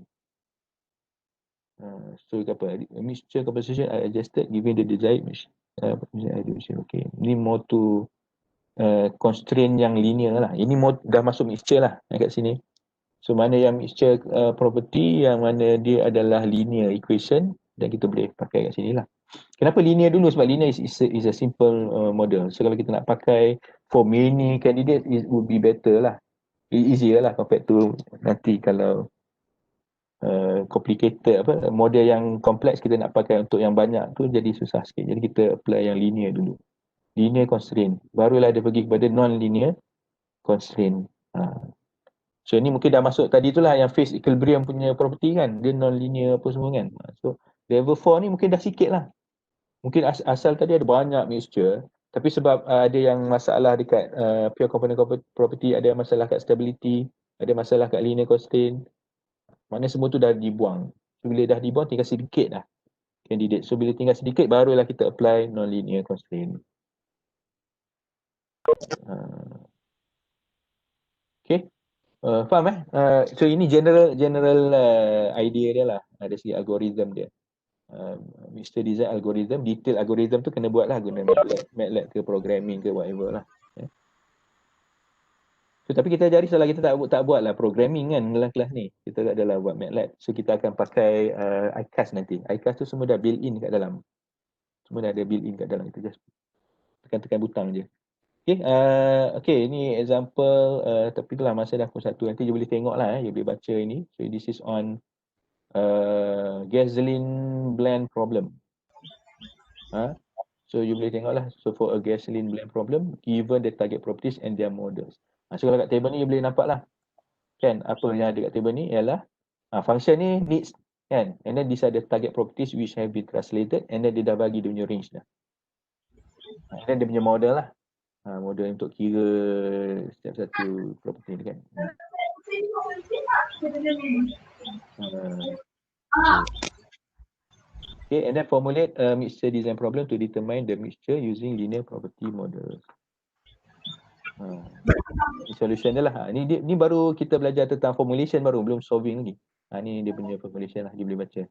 So apa? Mixture composition are adjusted given the desired okay. Ni more to constraint yang linear lah. Ini dah masuk mixture lah kat sini. So mana yang mixture property, yang mana dia adalah linear equation, dan kita boleh pakai kat sini lah. Kenapa linear dulu? Sebab linear is a simple model. So kalau kita nak pakai for many candidate, it would be better lah. Easier lah compared to nanti kalau complicated model yang kompleks kita nak pakai untuk yang banyak tu jadi susah sikit. Jadi kita apply yang linear dulu. Linear constraint. Barulah dia pergi kepada non-linear constraint. So ni mungkin dah masuk tadi itulah yang phase equilibrium punya property kan. Dia non-linear apa semua kan. So level 4 ni mungkin dah sikit lah. Mungkin asal tadi ada banyak mixture. Tapi sebab ada yang masalah dekat pure component property, ada masalah kat stability, ada masalah kat linear constraint. Maknanya semua tu dah dibuang. So, bila dah dibuang tinggal sedikit lah candidate. So bila tinggal sedikit barulah kita apply non-linear constraint. Okay. Faham so ini general idea dia lah dari segi algorithm dia. Mixture design algorithm, detail algorithm tu kena buat lah guna MATLAB ke programming ke whatever lah. So tapi kita ajari soalan kita tak buat lah programming kan dalam kelas ni. Kita tak adalah buat MATLAB. So kita akan pakai ICAS nanti. ICAS tu semua dah built in kat dalam. Semua dah ada built in kat dalam. Kita just tekan butang je. Okay, ni example tapi itulah masa dah pukul 1. Nanti you boleh tengok lah you boleh baca ini. So this is on gasoline blend problem. So you boleh tengok lah. So for a gasoline blend problem, given the target properties and their models. So kalau kat table ni you boleh nampak lah. Kan, apa yang ada kat table ni ialah function ni needs kan. And then these are the target properties which have been translated, and then dia dah bagi dia punya range dah. And then dia punya model lah. Model untuk kira setiap satu property ni kan. Okay, and then formulate a mixture design problem to determine the mixture using linear property model. Solution dia lah. Ni baru kita belajar tentang formulation baru, belum solving lagi. Ni dia punya formulation lah, dia boleh baca.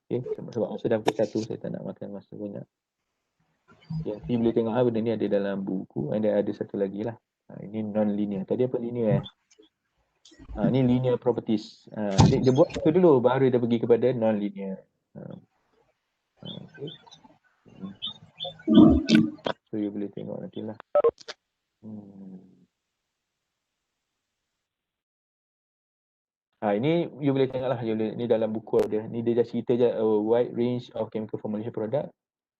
Okay, sebab masa dah pukul 1, saya tak nak makan masa banyak. Nanti boleh tengok benda ni ada dalam buku. Dan ada satu lagi lah. Ini non-linear. Tadi apa linear ni linear properties. Dia buat itu dulu, baru dia pergi kepada non-linear. Okay. So you boleh tengok nantilah. Ini you boleh tengok lah. Ini dalam buku dia. Ni dia dah cerita je a wide range of chemical formulation product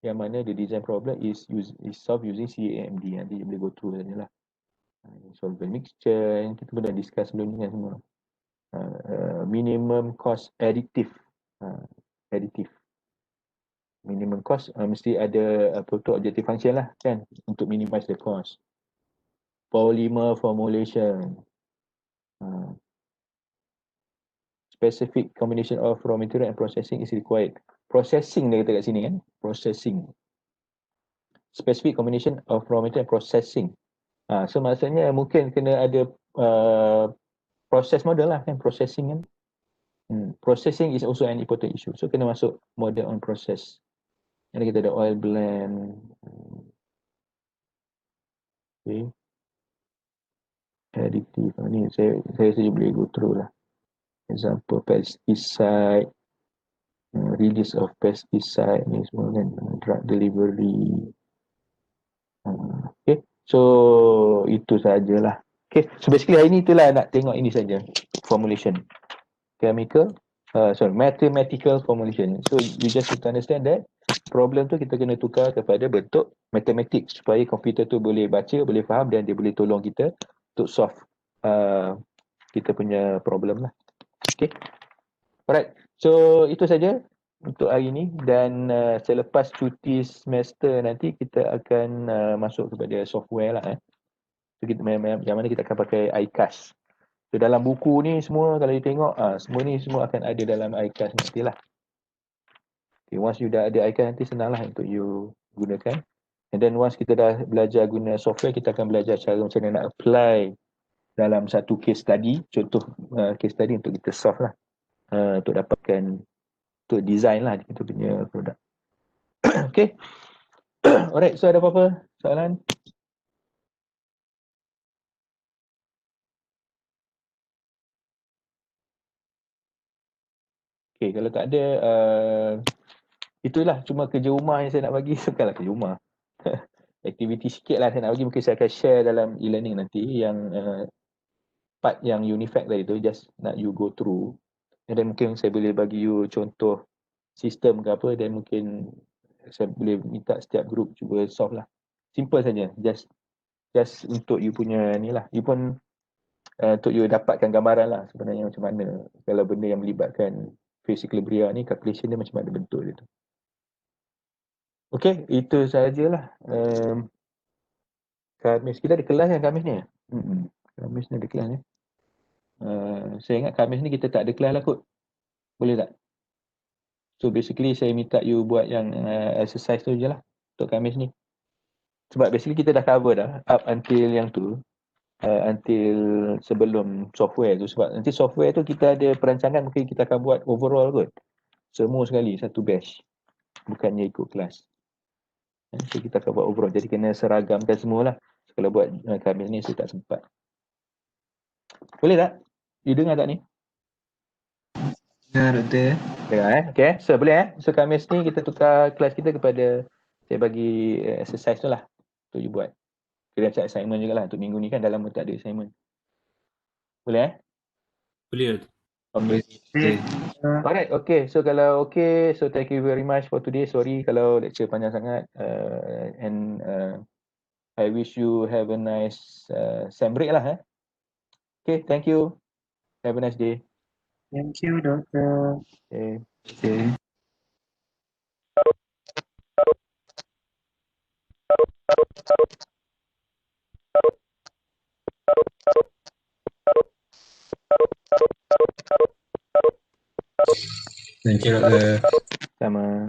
yang mana the design problem is solved using CAMD. Nanti you boleh go through saja lah. Solvent mixture yang kita pun dah discuss sebelum ni kan semua. Minimum cost additive. Minimum cost mesti ada total objective function lah kan untuk minimize the cost. Polymer formulation. Specific combination of raw material and processing is required. Processing dia kata kat sini kan. Processing. Specific combination of raw material and processing. So maksudnya mungkin kena ada process model lah kan. Processing kan. Processing is also an important issue. So kena masuk model on process. Jadi kita ada oil blend. Okay. Additive. Ni saya saja boleh go through lah. Example pesticide, release of pesticide ni semua kan, drug delivery. Okay, so itu sajalah. Okay, so basically hari ni itulah nak tengok ini saja formulation, mathematical formulation. So you just need to understand that problem tu kita kena tukar kepada bentuk matematik supaya komputer tu boleh baca, boleh faham dan dia boleh tolong kita untuk solve kita punya problem lah. Okay. Alright. So itu saja untuk hari ini, dan selepas cuti semester nanti kita akan masuk kepada software lah. So, yang mana kita akan pakai iCast. So dalam buku ni semua kalau you tengok semua akan ada dalam iCast nanti lah. Okay, once you dah ada iCast nanti senang lah untuk you gunakan. And then once kita dah belajar guna software, kita akan belajar cara macam mana nak apply dalam satu case study, contoh case study untuk kita solve lah, untuk dapatkan, untuk design lah kita punya produk. Okay. Alright, so ada apa-apa soalan? Okay, kalau tak ada, itulah cuma kerja rumah yang saya nak bagi. Bukanlah kerja rumah. Aktiviti sikit lah saya nak bagi. Mungkin saya akan share dalam e-learning nanti yang part yang Unifact tadi tu, just nak you go through. And then mungkin saya boleh bagi you contoh sistem ke apa, dan mungkin saya boleh minta setiap group cuba solve lah. Simple saja. Just untuk you punya ni lah. You pun untuk you dapatkan gambaran lah sebenarnya macam mana kalau benda yang melibatkan phase equilibria ni, calculation dia macam mana bentuk dia tu. Okay, itu sahajalah. Khamis, kita ada kelas yang Khamis ni? Khamis ni ada kelas ni. Saya ingat Khamis ni kita tak ada kelas lah kot. Boleh tak? So basically saya minta you buat yang exercise tu je lah untuk Khamis ni. Sebab basically kita dah cover dah up until yang tu. Until sebelum software tu. Sebab nanti software tu kita ada perancangan mungkin kita akan buat overall kot. Semua sekali, satu batch. Bukannya ikut kelas. So kita akan buat overall. Jadi kena seragamkan semualah. So, kalau buat Khamis ni saya tak sempat. Boleh tak? You dengar tak ni? Dengar Doktor. Dengar Okay. So boleh So Khamis ni kita tukar kelas kita kepada, saya bagi exercise tu lah untuk you buat. Kira macam assignment jugalah. Untuk minggu ni kan dalam tak ada assignment. Boleh Boleh. Okay. Alright, okay. So kalau okay, so thank you very much for today. Sorry kalau lecture panjang sangat. And I wish you have a nice sem break lah. Okay, thank you. Have a nice day. Thank you, Doktor. Okay. Okay. Thank you, Doktor. Sama.